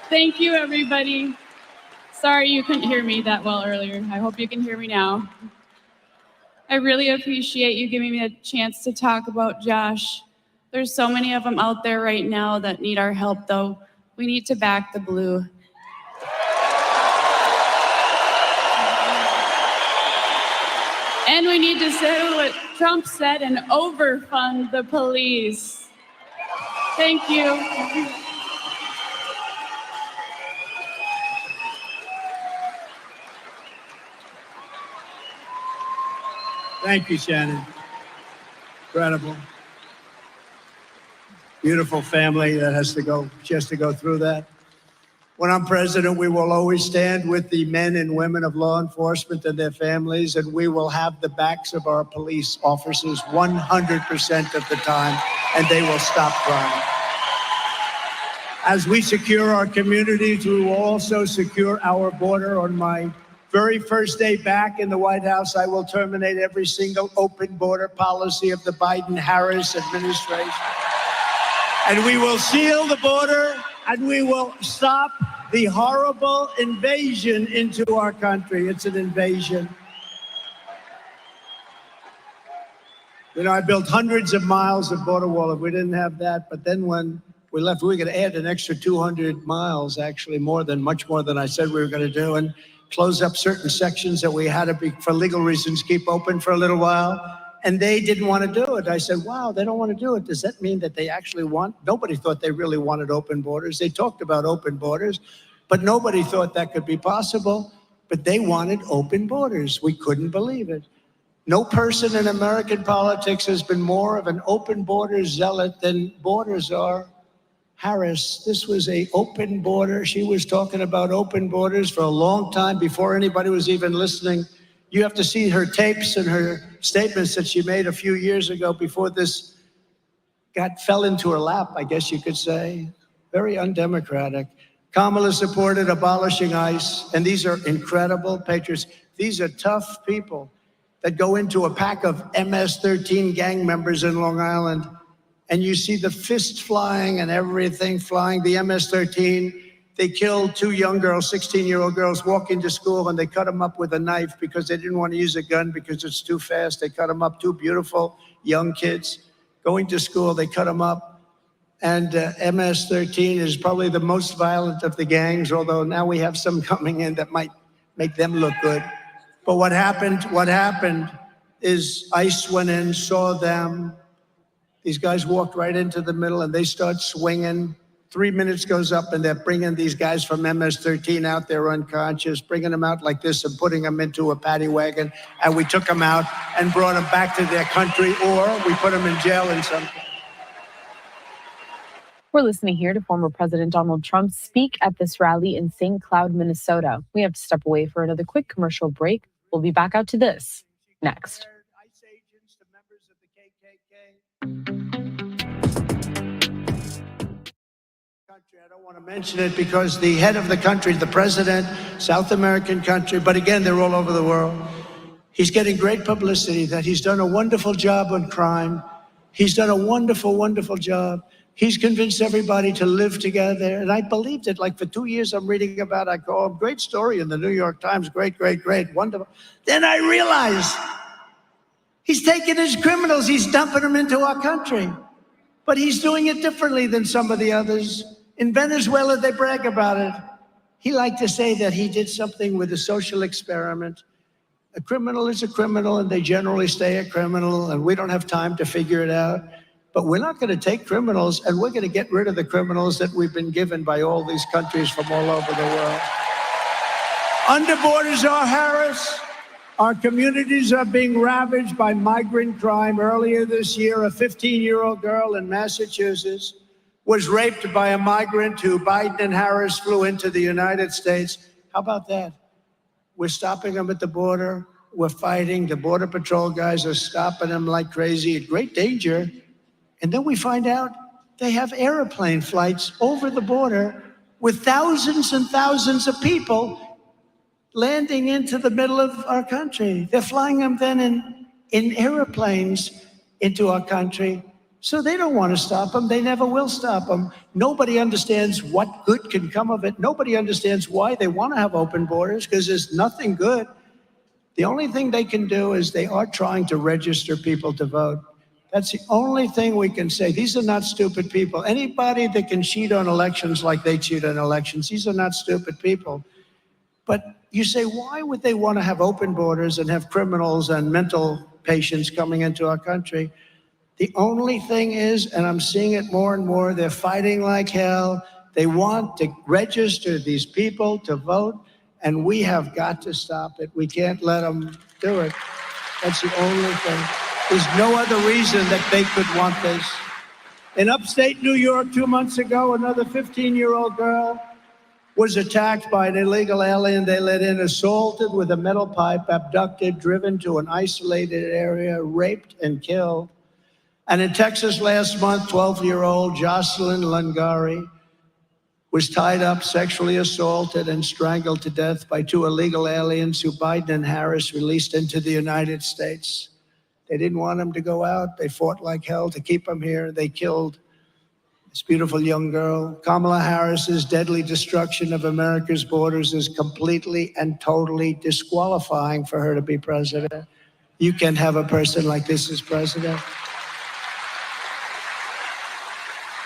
Thank you, everybody. Sorry you couldn't hear me that well earlier. I hope you can hear me now. I really appreciate you giving me a chance to talk about Josh. There's so many of them out there right now that need our help, though. We need to back the blue. And we need to say what Trump said and overfund the police. Thank you. Thank you, Shannon. Incredible. Beautiful family that has to go through that. When I'm president, we will always stand with the men and women of law enforcement and their families, and we will have the backs of our police officers 100% of the time, and they will stop crime. As we secure our communities, we will also secure our border. On my very first day back in the White House, I will terminate every single open border policy of the Biden-Harris administration. And we will seal the border, and we will stop the horrible invasion into our country. It's an invasion. You know, I built hundreds of miles of border wall. If we didn't have that, but then when we left, we were going to add an extra 200 miles, actually much more than I said we were going to do, and close up certain sections that we had to be, for legal reasons, keep open for a little while. And they didn't want to do it. I said, wow, they don't want to do it. Does that mean that they actually want? Nobody thought they really wanted open borders. They talked about open borders, but nobody thought that could be possible. But they wanted open borders. We couldn't believe it. No person in American politics has been more of an open border zealot than borders are. Harris, this was an open border. She was talking about open borders for a long time before anybody was even listening. You have to see her tapes and her statements that she made a few years ago before this fell into her lap, I guess you could say. Very undemocratic. Kamala supported abolishing ICE, and these are incredible patriots. These are tough people that go into a pack of MS-13 gang members in Long Island, and you see the fist flying and everything flying. The MS-13, they killed two young girls, 16-year-old girls, walking to school, and they cut them up with a knife because they didn't want to use a gun because it's too fast. They cut them up, two beautiful young kids going to school. They cut them up. And MS-13 is probably the most violent of the gangs, although now we have some coming in that might make them look good. But what happened is ICE went in, saw them. These guys walked right into the middle and they start swinging. 3 minutes goes up and they're bringing these guys from MS-13 out there unconscious, bringing them out like this and putting them into a paddy wagon. And we took them out and brought them back to their country, or we put them in jail in some case. We're listening here to former President Donald Trump speak at this rally in St. Cloud, Minnesota. We have to step away for another quick commercial break. We'll be back out to this next. ICE agents to members of the KKK. I don't want to mention it because the head of the country, the president, South American country, but again, they're all over the world. He's getting great publicity that he's done a wonderful job on crime. He's done a wonderful, wonderful job. He's convinced everybody to live together. And I believed it. Like for 2 years, I'm reading about, I go, oh, great story in the New York Times. Great, great, great, wonderful. Then I realized he's taking his criminals, he's dumping them into our country. But he's doing it differently than some of the others. In Venezuela, they brag about it. He liked to say that he did something with a social experiment. A criminal is a criminal, and they generally stay a criminal, and we don't have time to figure it out. But we're not going to take criminals, and we're going to get rid of the criminals that we've been given by all these countries from all over the world. Under borders are Harris. Our communities are being ravaged by migrant crime. Earlier this year, a 15-year-old girl in Massachusetts was raped by a migrant who Biden and Harris flew into the United States. How about that? We're stopping them at the border. We're fighting. The Border Patrol guys are stopping them like crazy, at great danger. And then we find out they have airplane flights over the border with thousands and thousands of people landing into the middle of our country. They're flying them then in airplanes into our country. So they don't want to stop them. They never will stop them. Nobody understands what good can come of it. Nobody understands why they want to have open borders, because there's nothing good. The only thing they can do is they are trying to register people to vote. That's the only thing we can say. These are not stupid people. Anybody that can cheat on elections like they cheat on elections, these are not stupid people. But you say, why would they want to have open borders and have criminals and mental patients coming into our country? The only thing is, and I'm seeing it more and more, they're fighting like hell. They want to register these people to vote, and we have got to stop it. We can't let them do it. That's the only thing. There's no other reason that they could want this. In upstate New York 2 months ago, another 15-year-old girl was attacked by an illegal alien they let in, assaulted with a metal pipe, abducted, driven to an isolated area, raped and killed. And in Texas last month, 12-year-old Jocelyn Lungari was tied up, sexually assaulted, and strangled to death by two illegal aliens who Biden and Harris released into the United States. They didn't want him to go out. They fought like hell to keep him here. They killed this beautiful young girl. Kamala Harris's deadly destruction of America's borders is completely and totally disqualifying for her to be president. You can't have a person like this as president.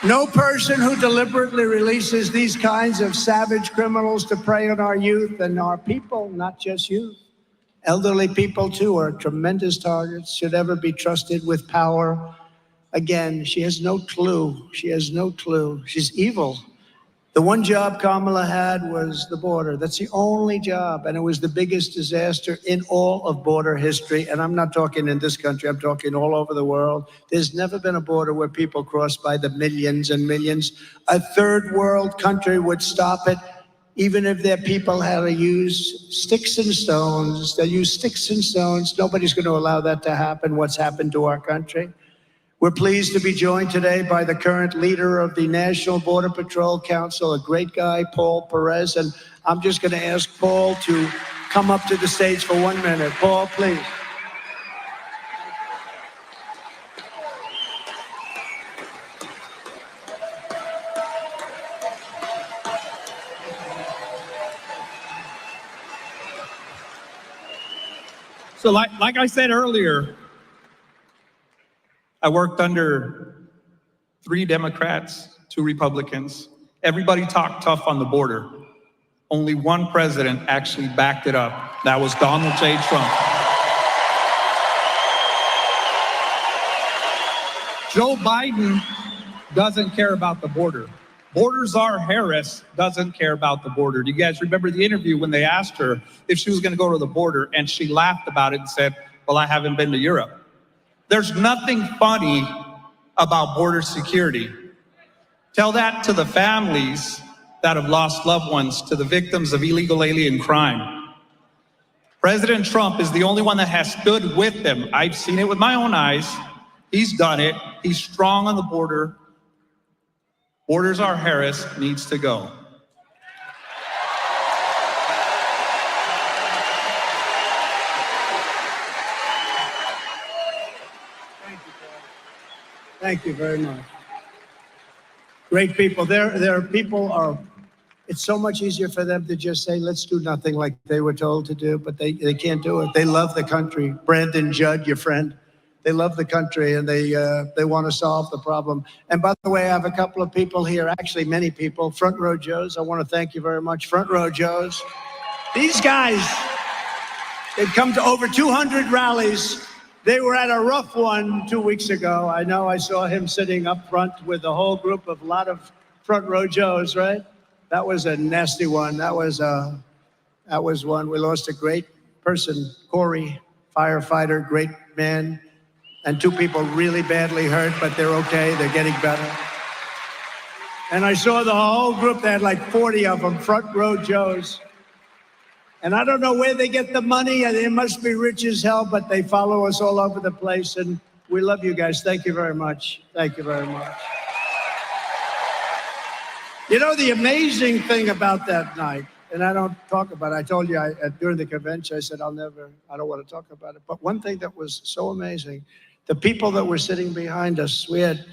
No person who deliberately releases these kinds of savage criminals to prey on our youth and our people, not just youth. Elderly people, too, are tremendous targets, should ever be trusted with power. Again, she has no clue. She has no clue. She's evil. The one job Kamala had was the border. That's the only job, and it was the biggest disaster in all of border history. And I'm not talking in this country, I'm talking all over the world. There's never been a border where people cross by the millions and millions. A third world country would stop it, even if their people had to use sticks and stones. They'll use sticks and stones. Nobody's going to allow that to happen, what's happened to our country. We're pleased to be joined today by the current leader of the National Border Patrol Council, a great guy, Paul Perez. And I'm just going to ask Paul to come up to the stage for 1 minute. Paul, please. So like I said earlier, I worked under 3 Democrats, 2 Republicans. Everybody talked tough on the border. only one president actually backed it up. That was Donald J. Trump. Joe Biden doesn't care about the border. Border czar Harris doesn't care about the border. Do you guys remember the interview when they asked her if she was going to go to the border, and she laughed about it and said, well, I haven't been to Europe. There's nothing funny about border security. Tell that to the families that have lost loved ones, to the victims of illegal alien crime. President Trump is the only one that has stood with them. I've seen it with my own eyes. He's done it. He's strong on the border. Border czar Harris needs to go. Thank you very much. Great people. There are people it's so much easier for them to just say, let's do nothing like they were told to do, but they can't do it. They love the country. Brandon Judd, your friend, they love the country, and they want to solve the problem. And by the way, I have a couple of people here, actually many people, Front Row Joes. I want to thank you very much, Front Row Joes. These guys, they've come to over 200 rallies. They were at a rough one 2 weeks ago. I know I saw him sitting up front with a whole group of a lot of Front Row Joes, right? That was a nasty one. That was one. We lost a great person, Corey, firefighter, great man. And 2 people really badly hurt, but they're okay. They're getting better. And I saw the whole group. They had like 40 of them, Front Row Joes. And I don't know where they get the money. They must be rich as hell, but they follow us all over the place. And we love you guys. Thank you very much. Thank you very much. You know, the amazing thing about that night, and I don't talk about it. I told you during the convention, I said, I don't want to talk about it. But one thing that was so amazing, the people that were sitting behind us, we had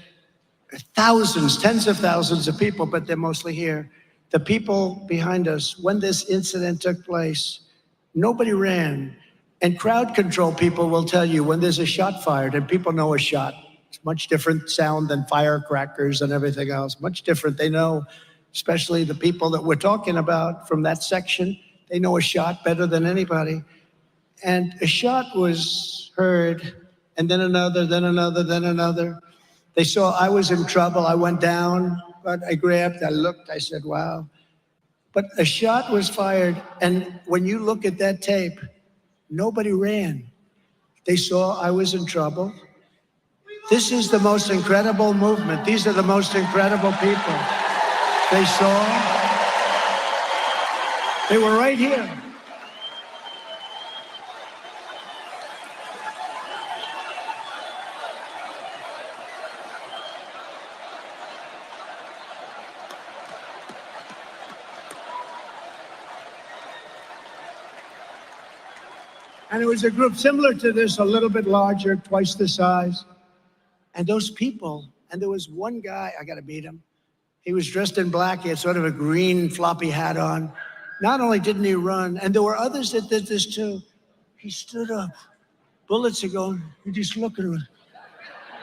thousands, tens of thousands of people, but they're mostly here. The people behind us, when this incident took place, nobody ran. And crowd control people will tell you when there's a shot fired, and people know a shot. It's much different sound than firecrackers and everything else, much different. They know, especially the people that we're talking about from that section, they know a shot better than anybody. And a shot was heard, and then another, then another, then another. They saw I was in trouble. I went down, but I grabbed, I looked, I said, wow. But a shot was fired, and when you look at that tape, nobody ran. They saw I was in trouble. This is the most incredible movement. These are the most incredible people. They saw, they were right here. And it was a group similar to this, a little bit larger, twice the size. And those people, and there was one guy, I got to meet him. He was dressed in black. He had sort of a green floppy hat on. Not only didn't he run, and there were others that did this too. He stood up. Bullets are going, you just look at him.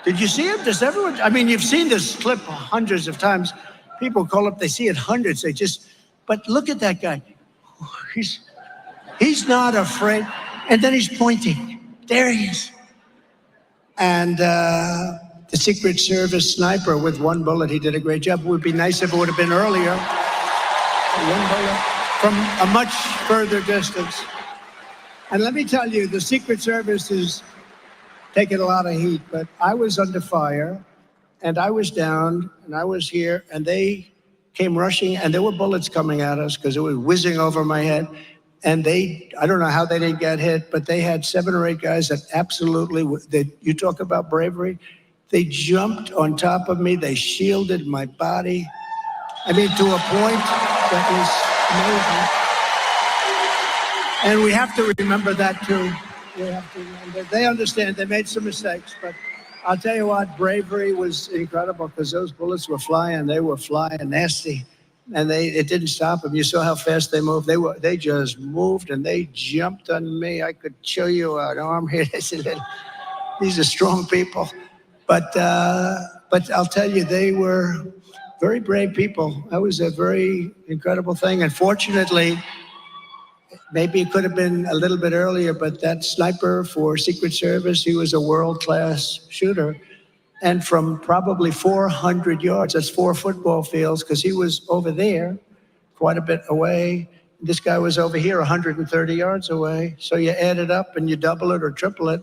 Did you see him? Does everyone, I mean, you've seen this clip hundreds of times. People call up, they see it hundreds. But look at that guy. He's not afraid. And then he's pointing. There he is. And the Secret Service sniper with one bullet, he did a great job. It would be nice if it would have been earlier. One bullet from a much further distance. And let me tell you, the Secret Service is taking a lot of heat, but I was under fire, and I was down, and I was here, and they came rushing, and there were bullets coming at us because it was whizzing over my head. And I don't know how they didn't get hit, but they had 7 or 8 guys that absolutely, you talk about bravery, they jumped on top of me, they shielded my body. I mean, to a point that was amazing. And we have to remember that too. We have to remember. They understand, they made some mistakes, but I'll tell you what, bravery was incredible because those bullets were flying, they were flying nasty. And it didn't stop them. You saw how fast they moved. They just moved and they jumped on me. I could show you an arm here. These are strong people. But I'll tell you, very brave people. That was a very incredible thing. And fortunately, maybe it could have been a little bit earlier, but that sniper for Secret Service, he was a world-class shooter. And from probably 400 yards, that's 4 football fields, because he was over there quite a bit away. This guy was over here 130 yards away. So you add it up and you double it or triple it.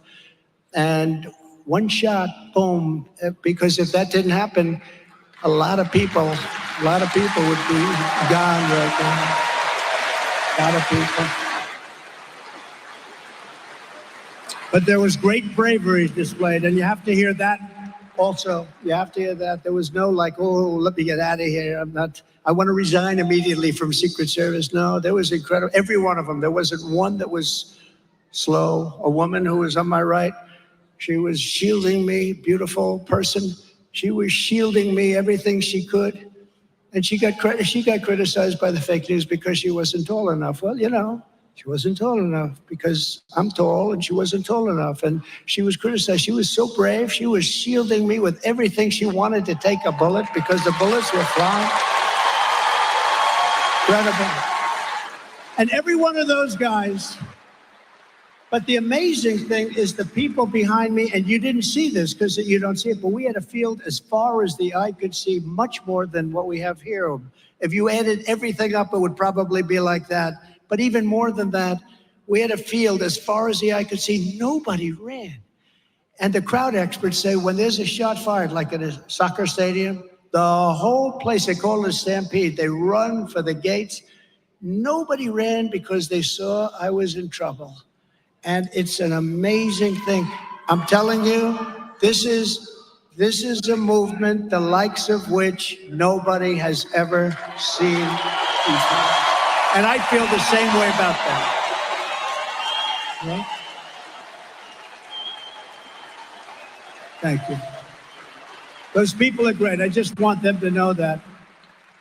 And one shot, boom. Because if that didn't happen, a lot of people would be gone right now. A lot of people. But there was great bravery displayed, and you have to hear that also. You have to hear that. There was no like, oh, let me get out of here. I want to resign immediately from Secret Service. No, there was incredible. Every one of them. There wasn't one that was slow. A woman who was on my right, she was shielding me, beautiful person. She was shielding me everything she could. And she got criticized by the fake news because she wasn't tall enough. Well, you know, she wasn't tall enough because I'm tall and she wasn't tall enough. And she was criticized. She was so brave. She was shielding me with everything. She wanted to take a bullet because the bullets were flying. Incredible. And every one of those guys. But the amazing thing is the people behind me, and you didn't see this because you don't see it, but we had a field as far as the eye could see, much more than what we have here. If you added everything up, it would probably be like that. But even more than that, we had a field as far as the eye could see. Nobody ran. And the crowd experts say when there's a shot fired, like at a soccer stadium, the whole place, they call it a stampede. They run for the gates. Nobody ran because they saw I was in trouble. And it's an amazing thing. I'm telling you, this is a movement the likes of which nobody has ever seen before. And I feel the same way about that. Yeah? Thank you. Those people are great. I just want them to know that.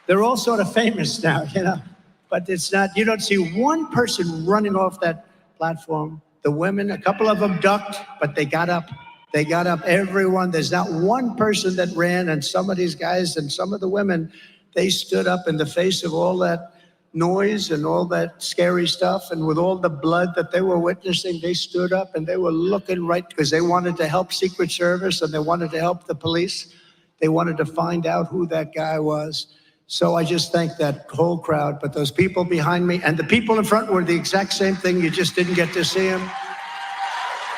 They're all sort of famous now, you know, but it's not, you don't see one person running off that platform. The women, a couple of them ducked, but they got up. They got up, everyone. There's not one person that ran, and some of these guys and some of the women, they stood up in the face of all that noise and all that scary stuff, and with all the blood that they were witnessing, they stood up and they were looking right, because they wanted to help Secret Service and they wanted to help the police. They wanted to find out who that guy was. So I just thank that whole crowd, but those people behind me and the people in front were the exact same thing. You just didn't get to see them.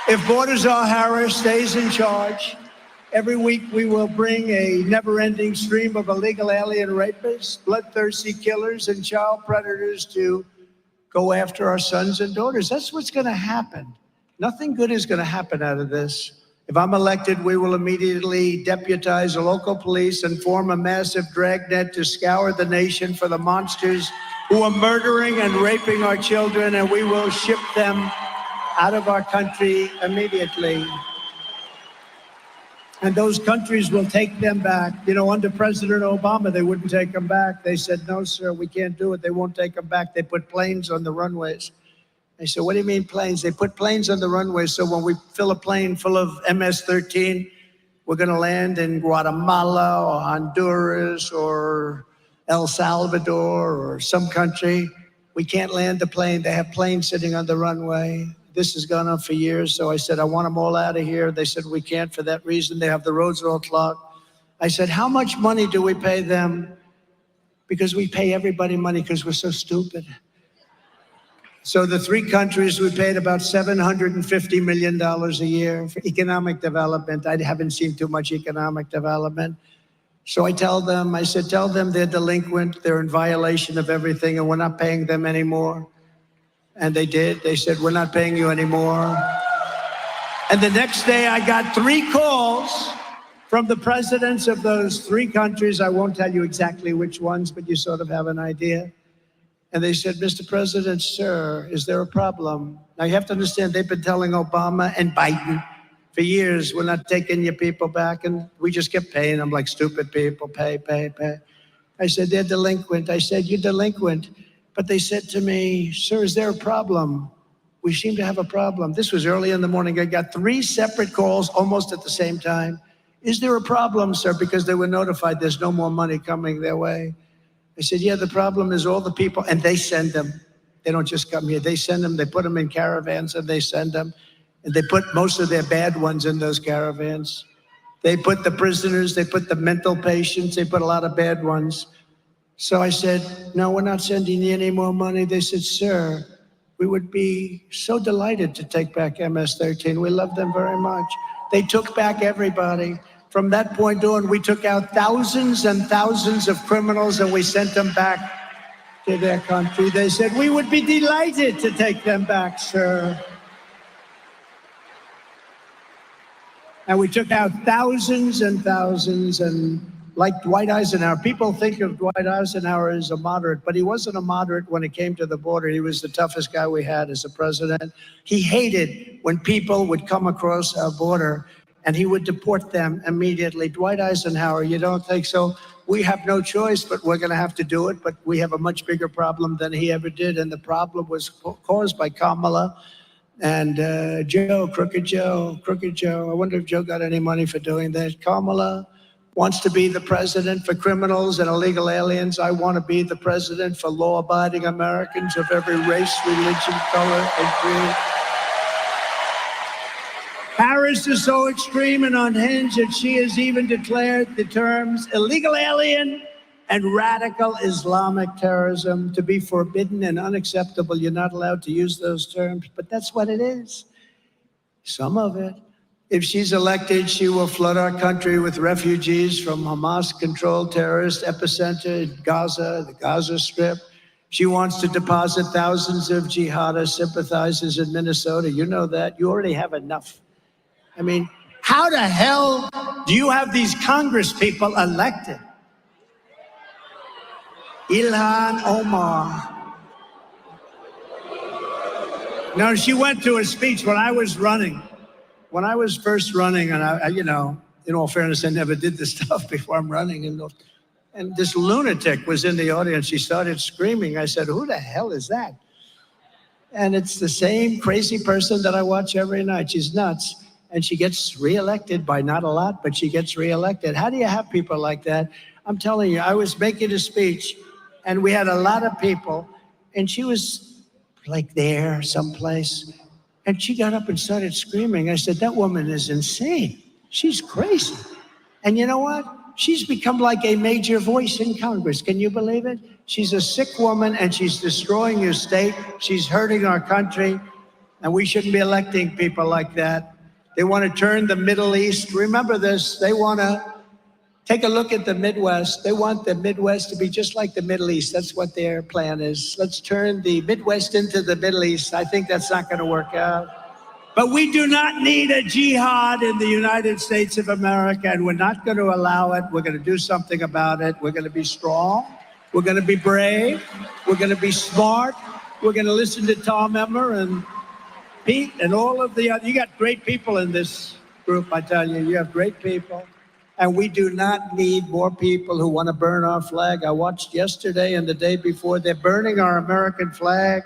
If Baltazar Harris stays in charge, every week we will bring a never-ending stream of illegal alien rapists, bloodthirsty killers, and child predators to go after our sons and daughters. That's what's going to happen. Nothing good is going to happen out of this. If I'm elected, we will immediately deputize the local police and form a massive dragnet to scour the nation for the monsters who are murdering and raping our children, and we will ship them out of our country immediately. And those countries will take them back. You know, under President Obama, they wouldn't take them back. They said, no, sir, we can't do it. They won't take them back. They put planes on the runways. I said, what do you mean planes? They put planes on the runway, so when we fill a plane full of MS-13, we're going to land in Guatemala or Honduras or El Salvador or some country. We can't land the plane. They have planes sitting on the runway. This has gone on for years, so I said, I want them all out of here. They said, we can't for that reason. They have the roads all clogged. I said, how much money do we pay them? Because we pay everybody money because we're so stupid. So the 3 countries, we paid about $750 million a year for economic development. I haven't seen too much economic development. So I tell them, I said, tell them they're delinquent, they're in violation of everything, and we're not paying them anymore. And they did. They said, we're not paying you anymore. And the next day, I got 3 calls from the presidents of those 3 countries. I won't tell you exactly which ones, but you sort of have an idea. And they said, Mr. President, sir, is there a problem? Now, you have to understand, they've been telling Obama and Biden for years, we're not taking your people back. And we just kept paying them like stupid people, pay. I said, they're delinquent. I said, you're delinquent. But they said to me, sir, is there a problem? We seem to have a problem. This was early in the morning. I got 3 separate calls almost at the same time. Is there a problem, sir? Because they were notified there's no more money coming their way. I said, yeah, the problem is all the people, and they send them. They don't just come here. They send them, they put them in caravans, and they send them. And they put most of their bad ones in those caravans. They put the prisoners, they put the mental patients, they put a lot of bad ones. So I said, no, we're not sending you any more money. They said, sir, we would be so delighted to take back MS-13. We love them very much. They took back everybody. From that point on, we took out thousands and thousands of criminals and we sent them back to their country. They said, we would be delighted to take them back, sir. And we took out thousands and thousands, and like Dwight Eisenhower, people think of Dwight Eisenhower as a moderate, but he wasn't a moderate when it came to the border. He was the toughest guy we had as a president. He hated when people would come across our border and he would deport them immediately. Dwight Eisenhower, you don't think so? We have no choice, but we're going to have to do it. But we have a much bigger problem than he ever did. And the problem was caused by Kamala and Joe, Crooked Joe. I wonder if Joe got any money for doing that. Kamala wants to be the president for criminals and illegal aliens. I want to be the president for law-abiding Americans of every race, religion, color, and creed. Harris is so extreme and unhinged that she has even declared the terms illegal alien and radical Islamic terrorism to be forbidden and unacceptable. You're not allowed to use those terms, but that's what it is. Some of it. If she's elected, she will flood our country with refugees from Hamas-controlled terrorist epicenter in Gaza, the Gaza Strip. She wants to deposit thousands of jihadist sympathizers in Minnesota. You know that. You already have enough. I mean, how the hell do you have these Congress people elected? Ilhan Omar. No, she went to a speech when I was running. When I was first running, and I in all fairness, I never did this stuff before I'm running. And this lunatic was in the audience. She started screaming. I said, who the hell is that? And it's the same crazy person that I watch every night. She's nuts. And she gets reelected by not a lot, but she gets reelected. How do you have people like that? I'm telling you, I was making a speech, and we had a lot of people, and she was like there someplace. And she got up and started screaming. I said, that woman is insane. She's crazy. And you know what? She's become like a major voice in Congress. Can you believe it? She's a sick woman, and she's destroying your state. She's hurting our country, and we shouldn't be electing people like that. They want to turn the Middle East. Remember this. They want to take a look at the Midwest. They want the Midwest to be just like the Middle East. That's what their plan is. Let's turn the Midwest into the Middle East. I think that's not going to work out. But we do not need a jihad in the United States of America, and we're not going to allow it. We're going to do something about it. We're going to be strong. We're going to be brave. We're going to be smart. We're going to listen to Tom Emmer and Pete and all of the other. You got great people in this group, I tell you. You have great people. And we do not need more people who want to burn our flag. I watched yesterday and the day before, they're burning our American flag.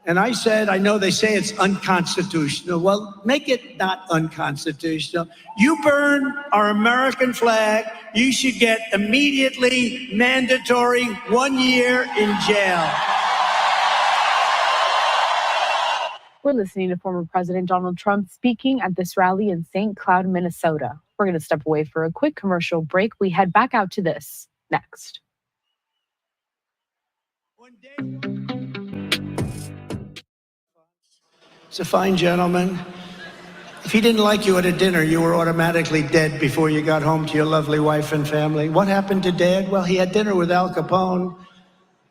And I said, I know they say it's unconstitutional. Well, make it not unconstitutional. You burn our American flag, you should get immediately mandatory 1 year in jail. We're listening to former President Donald Trump speaking at this rally in St. Cloud, Minnesota. We're going to step away for a quick commercial break. We head back out to this next. He's a fine gentleman. If he didn't like you at a dinner, you were automatically dead before you got home to your lovely wife and family. What happened to Dad? Well, he had dinner with Al Capone,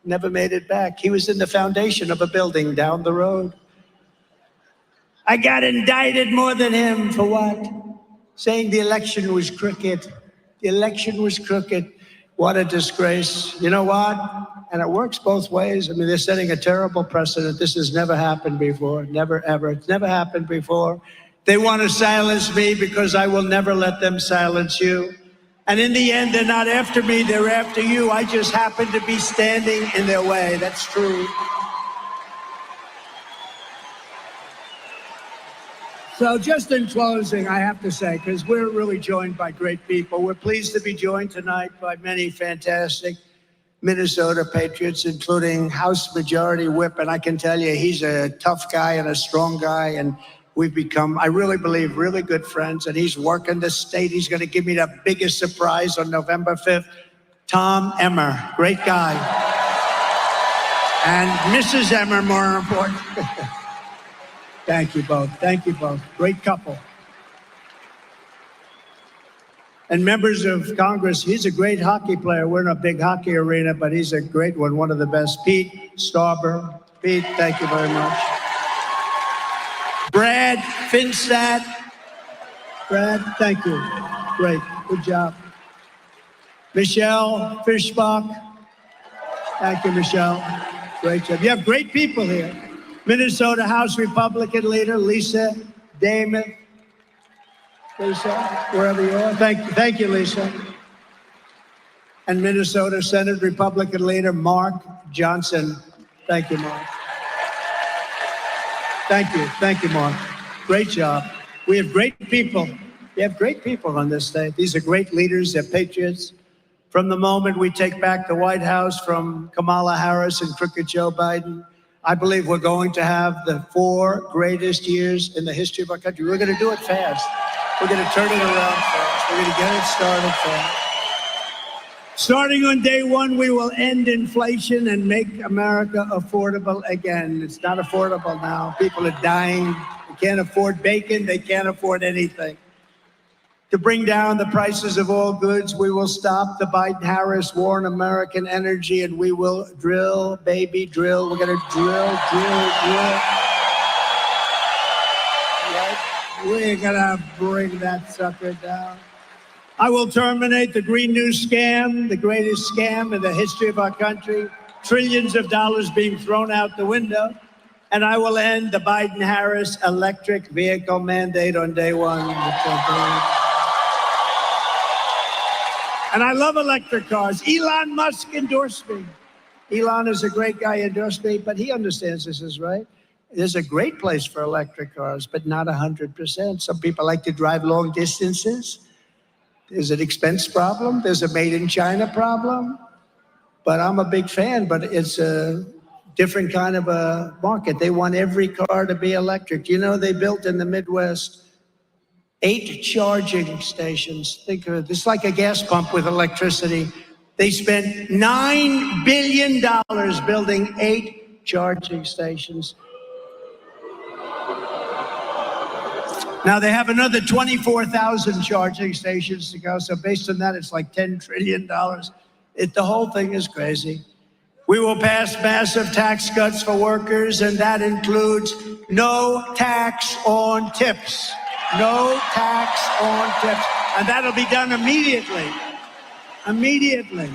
never made it back. He was in the foundation of a building down the road. I got indicted more than him for what? Saying the election was crooked. The election was crooked. What a disgrace. You know what? And it works both ways. I mean, they're setting a terrible precedent. This has never happened before. Never, ever. It's never happened before. They want to silence me because I will never let them silence you. And in the end, they're not after me. They're after you. I just happen to be standing in their way. That's true. So just in closing, I have to say, because we're really joined by great people, we're pleased to be joined tonight by many fantastic Minnesota Patriots, including House Majority Whip. And I can tell you, he's a tough guy and a strong guy. And we've become, I really believe, really good friends. And he's working the state. He's going to give me the biggest surprise on November 5th. Tom Emmer, great guy. And Mrs. Emmer, more important. Thank you both. Thank you both. Great couple. And members of Congress, he's a great hockey player. We're in a big hockey arena, but he's a great one of the best. Pete Stauber. Pete, thank you very much. Brad Finstat. Brad, thank you. Great. Good job. Michelle Fishbach. Thank you, Michelle. Great job. You have great people here. Minnesota House Republican leader Lisa Damon. Lisa, wherever you are. Thank you, Lisa. And Minnesota Senate Republican leader Mark Johnson. Thank you, Mark. Thank you, Mark. Great job. We have great people. We have great people on this state. These are great leaders. They're patriots. From the moment we take back the White House from Kamala Harris and crooked Joe Biden, I believe we're going to have the 4 greatest years in the history of our country. We're going to do it fast. We're going to turn it around fast. We're going to get it started fast. Starting on day 1, we will end inflation and make America affordable again. It's not affordable now. People are dying. They can't afford bacon. They can't afford anything. To bring down the prices of all goods, we will stop the Biden-Harris war on American energy, and we will drill, baby, drill. We're going to drill. We're going to bring that sucker down. I will terminate the Green New Scam, the greatest scam in the history of our country. Trillions of dollars being thrown out the window. And I will end the Biden-Harris electric vehicle mandate on day 1. And I love electric cars. Elon Musk endorsed me. Elon is a great guy, endorsed me, but he understands this is right. There's a great place for electric cars, but not 100%. Some people like to drive long distances. There's an expense problem. There's a made in China problem. But I'm a big fan, but it's a different kind of a market. They want every car to be electric. You know, they built in the Midwest 8 charging stations. Think of it. It's like a gas pump with electricity. They spent $9 billion building 8 charging stations. Now they have another 24,000 charging stations to go. So based on that, it's like $10 trillion. The whole thing is crazy. We will pass massive tax cuts for workers, and that includes no tax on tips. No tax on tips. And that'll be done immediately. Immediately.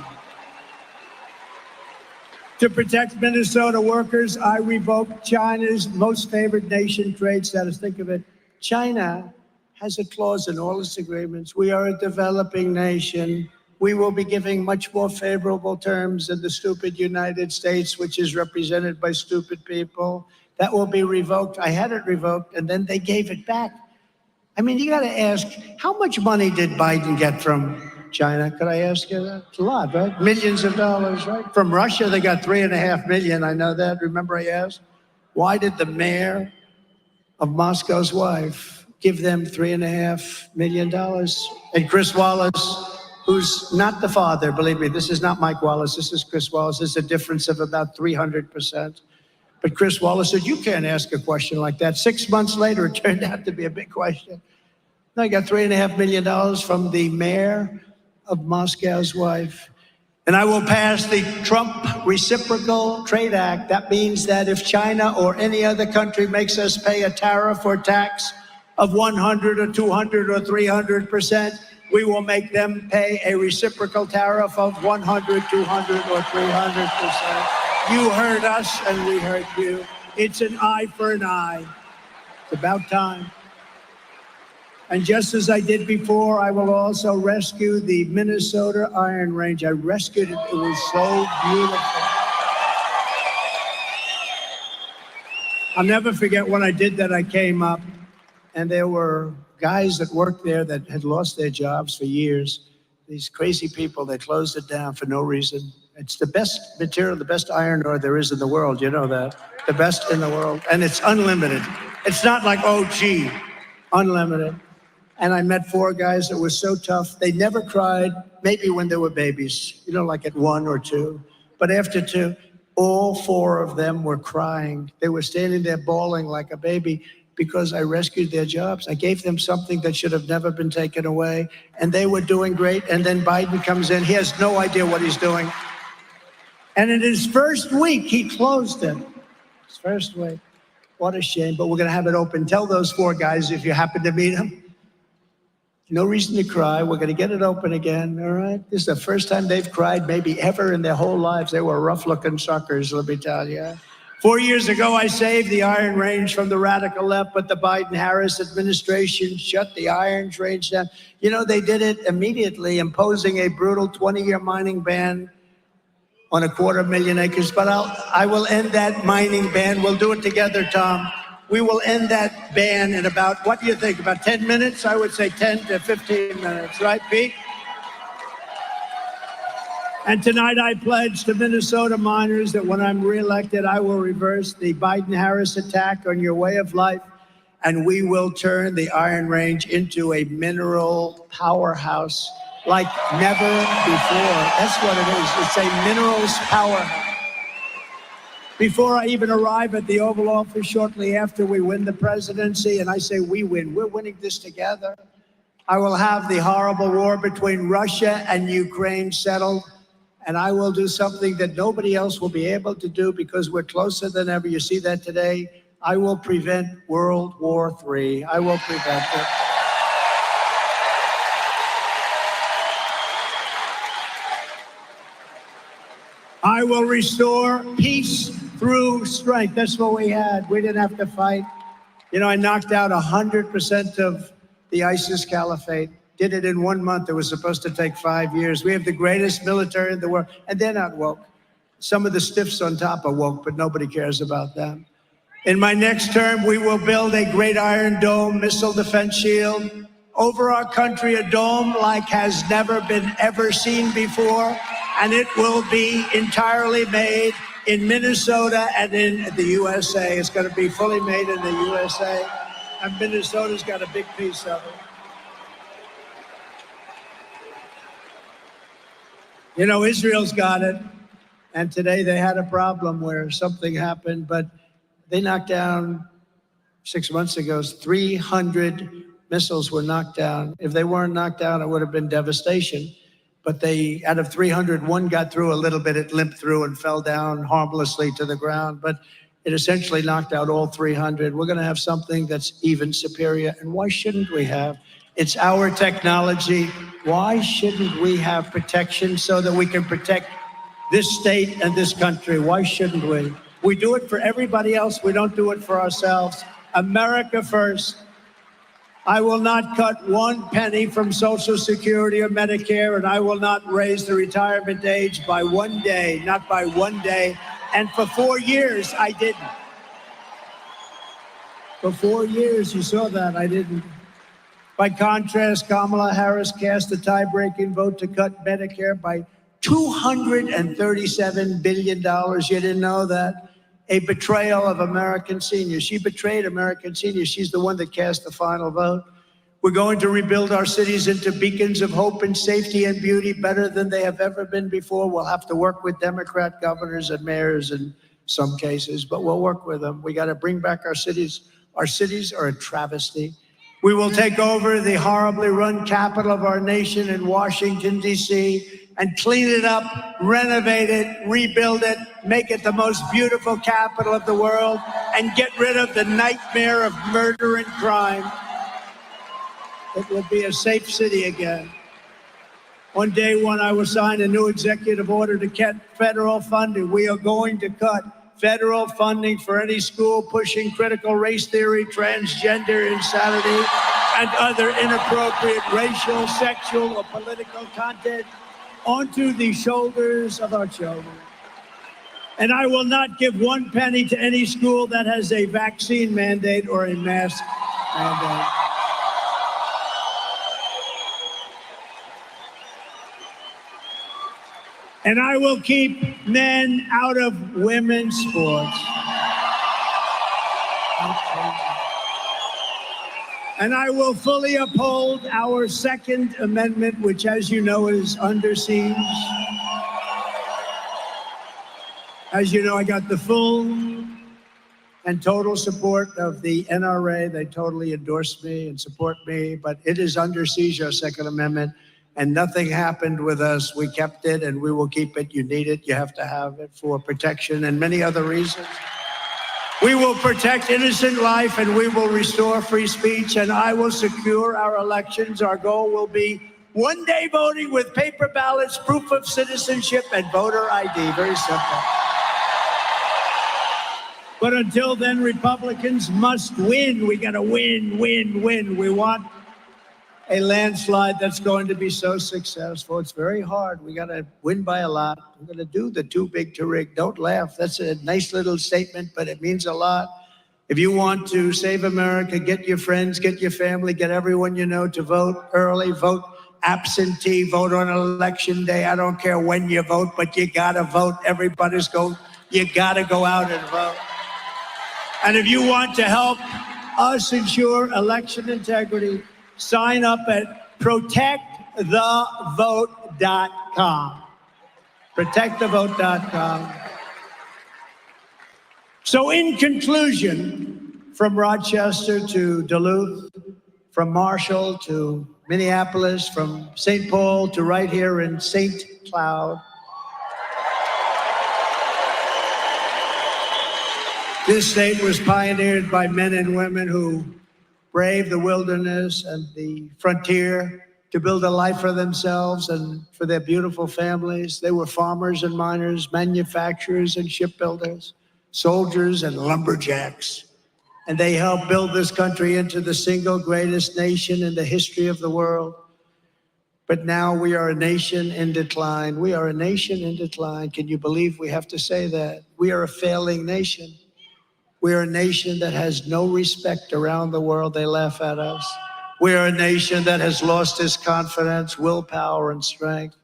To protect Minnesota workers, I revoked China's most favored nation trade status. Think of it. China has a clause in all its agreements. We are a developing nation. We will be giving much more favorable terms than the stupid United States, which is represented by stupid people. That will be revoked. I had it revoked, and then they gave it back. I mean, you got to ask, how much money did Biden get from China? Could I ask you that? It's a lot, right? Millions of dollars, right? From Russia, they got $3.5 million. I know that. Remember I asked? Why did the mayor of Moscow's wife give them $3.5 million? And Chris Wallace, who's not the father, believe me, this is not Mike Wallace, this is Chris Wallace. There's a difference of about 300%. But Chris Wallace said, you can't ask a question like that. 6 months later, it turned out to be a big question. I got $3.5 million from the mayor of Moscow's wife. And I will pass the Trump Reciprocal Trade Act. That means that if China or any other country makes us pay a tariff or tax of 100 or 200 or 300%, we will make them pay a reciprocal tariff of 100, 200, or 300%. You heard us and we heard you. It's an eye for an eye. It's about time. And just as I did before, I will also rescue the Minnesota Iron Range. I rescued it. It was so beautiful. I'll never forget when I did that. I came up And there were guys that worked there that had lost their jobs for years. These crazy people, they closed it down for no reason. It's the best material, the best iron ore there is in the world. You know that. The best in the world. And it's unlimited. It's not like, oh, gee, unlimited. And I met 4 guys that were so tough. They never cried, maybe when they were babies, you know, like at 1 or 2. But after 2, all 4 of them were crying. They were standing there bawling like a baby because I rescued their jobs. I gave them something that should have never been taken away. And they were doing great. And then Biden comes in. He has no idea what he's doing. And in his first week, he closed it. His first week. What a shame. But we're going to have it open. Tell those 4 guys if you happen to meet them. No reason to cry. We're going to get it open again, all right? This is the first time they've cried maybe ever in their whole lives. They were rough-looking suckers, let me tell you. 4 years ago, I saved the Iron Range from the radical left, but the Biden-Harris administration shut the Iron Range down. You know, they did it immediately, imposing a brutal 20-year mining ban on 250,000 acres. But I will end that mining ban. We'll do it together, Tom. We will end that ban in about, what do you think, about 10 minutes? I would say 10 to 15 minutes, right, Pete? And tonight I pledge to Minnesota miners that when I'm reelected, I will reverse the Biden-Harris attack on your way of life, and we will turn the Iron Range into a mineral powerhouse like never before. That's what it is. It's a minerals powerhouse. Before I even arrive at the Oval Office shortly after we win the presidency, and I say we win, we're winning this together, I will have the horrible war between Russia and Ukraine settled, and I will do something that nobody else will be able to do because we're closer than ever. You see that today? I will prevent World War III. I will prevent it. I will restore peace through strength. That's what we had. We didn't have to fight. You know, I knocked out 100% of the ISIS caliphate. Did it in 1 month. It was supposed to take 5 years. We have the greatest military in the world, and they're not woke. Some of the stiffs on top are woke, but nobody cares about them. In my next term, we will build a great Iron Dome missile defense shield over our country, a dome like has never been ever seen before. And it will be entirely made in Minnesota and in the USA. It's going to be fully made in the USA. And Minnesota's got a big piece of it. You know, Israel's got it. And today they had a problem where something happened, but they knocked down 6 months ago, 300 missiles were knocked down. If they weren't knocked down, it would have been devastation. But they, out of 300, one got through a little bit. It limped through and fell down harmlessly to the ground. But it essentially knocked out all 300. We're going to have something that's even superior. And why shouldn't we have? It's our technology. Why shouldn't we have protection so that we can protect this state and this country? Why shouldn't we? We do it for everybody else. We don't do it for ourselves. America first. I will not cut 1 penny from Social Security or Medicare, and I will not raise the retirement age by 1 day, not by 1 day. And for 4 years, I didn't. For 4 years, you saw that, I didn't. By contrast, Kamala Harris cast a tie-breaking vote to cut Medicare by $237 billion. You didn't know that? A betrayal of American seniors. She betrayed American seniors. She's the one that cast the final vote. We're going to rebuild our cities into beacons of hope and safety and beauty better than they have ever been before. We'll have to work with Democrat governors and mayors in some cases, but we'll work with them. We got to bring back our cities. Our cities are a travesty. We will take over the horribly run capital of our nation in Washington, D.C., and clean it up, renovate it, rebuild it, make it the most beautiful capital of the world, and get rid of the nightmare of murder and crime. It will be a safe city again. On day one, I will sign a new executive order to cut federal funding. We are going to cut federal funding for any school pushing critical race theory, transgender insanity, and other inappropriate racial, sexual, or political content onto the shoulders of our children. And I will not give 1 penny to any school that has a vaccine mandate or a mask And I will keep men out of women's sports. And I will fully uphold our Second Amendment, which, as you know, is under siege. As you know, I got the full and total support of the NRA. They totally endorse me and support me, but it is under siege, our Second Amendment, and nothing happened with us. We kept it and we will keep it. You need it. You have to have it for protection and many other reasons. We will protect innocent life and we will restore free speech, and I will secure our elections. Our goal will be one-day voting with paper ballots, proof of citizenship, and voter ID. Very simple. But until then, Republicans must win. We got to win, win, win. We want a landslide that's going to be so successful. It's very hard. We got to win by a lot. We're going to do the too big to rig. Don't laugh. That's a nice little statement, but it means a lot. If you want to save America, get your friends, get your family, get everyone you know to vote early, vote absentee, vote on election day. I don't care when you vote, but you got to vote. You got to go out and vote. And if you want to help us ensure election integrity, sign up at protectthevote.com. Protectthevote.com. So in conclusion, from Rochester to Duluth, from Marshall to Minneapolis, from St. Paul to right here in St. Cloud, this state was pioneered by men and women who braved the wilderness and the frontier to build a life for themselves and for their beautiful families. They were farmers and miners, manufacturers and shipbuilders, soldiers and lumberjacks. And they helped build this country into the single greatest nation in the history of the world. But now we are a nation in decline. We are a nation in decline. Can you believe we have to say that? We are a failing nation. We are a nation that has no respect around the world. They laugh at us. We are a nation that has lost its confidence, willpower, and strength.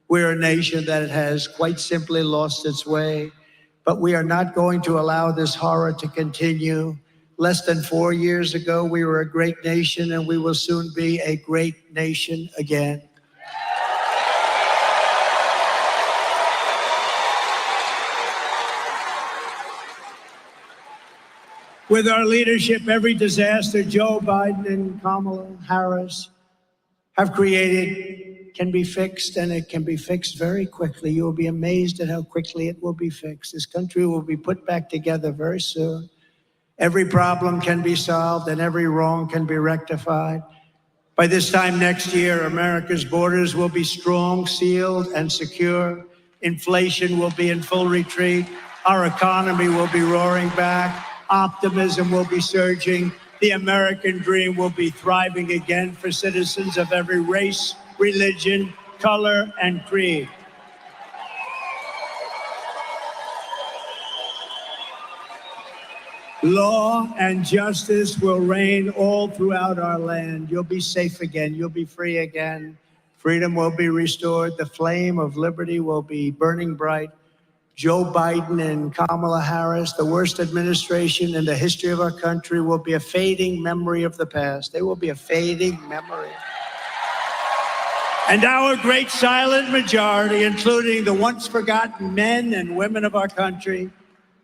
We are a nation that has quite simply lost its way. But we are not going to allow this horror to continue. Less than 4 years ago, we were a great nation, and we will soon be a great nation again. With our leadership, every disaster Joe Biden and Kamala Harris have created can be fixed, and it can be fixed very quickly. You will be amazed at how quickly it will be fixed. This country will be put back together very soon. Every problem can be solved and every wrong can be rectified. By this time next year, America's borders will be strong, sealed, and secure. Inflation will be in full retreat. Our economy will be roaring back. Optimism will be surging. The American dream will be thriving again for citizens of every race, religion, color, and creed. Law and justice will reign all throughout our land. You'll be safe again. You'll be free again. Freedom will be restored. The flame of liberty will be burning bright. Joe Biden and Kamala Harris, the worst administration in the history of our country, will be a fading memory of the past. They will be a fading memory. And our great silent majority, including the once forgotten men and women of our country,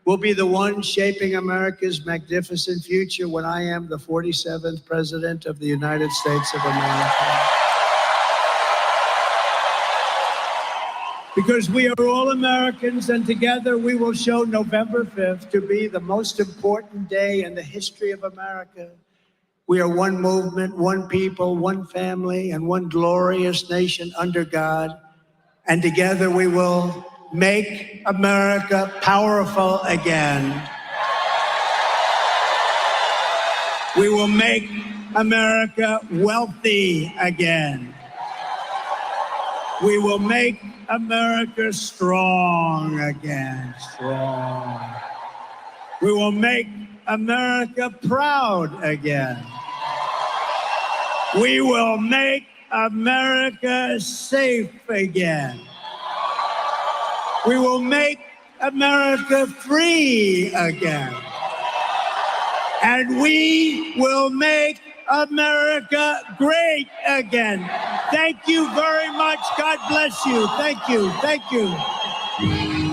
will be the ones shaping America's magnificent future when I am the 47th President of the United States of America. Because we are all Americans, and together we will show November 5th to be the most important day in the history of America. We are one movement, one people, one family, and one glorious nation under God. And together we will make America powerful again. We will make America wealthy again. We will make America strong again. Strong. We will make America proud again. We will make America safe again. We will make America free again. And we will make America great again. Thank you very much. God bless you. Thank you. Thank you.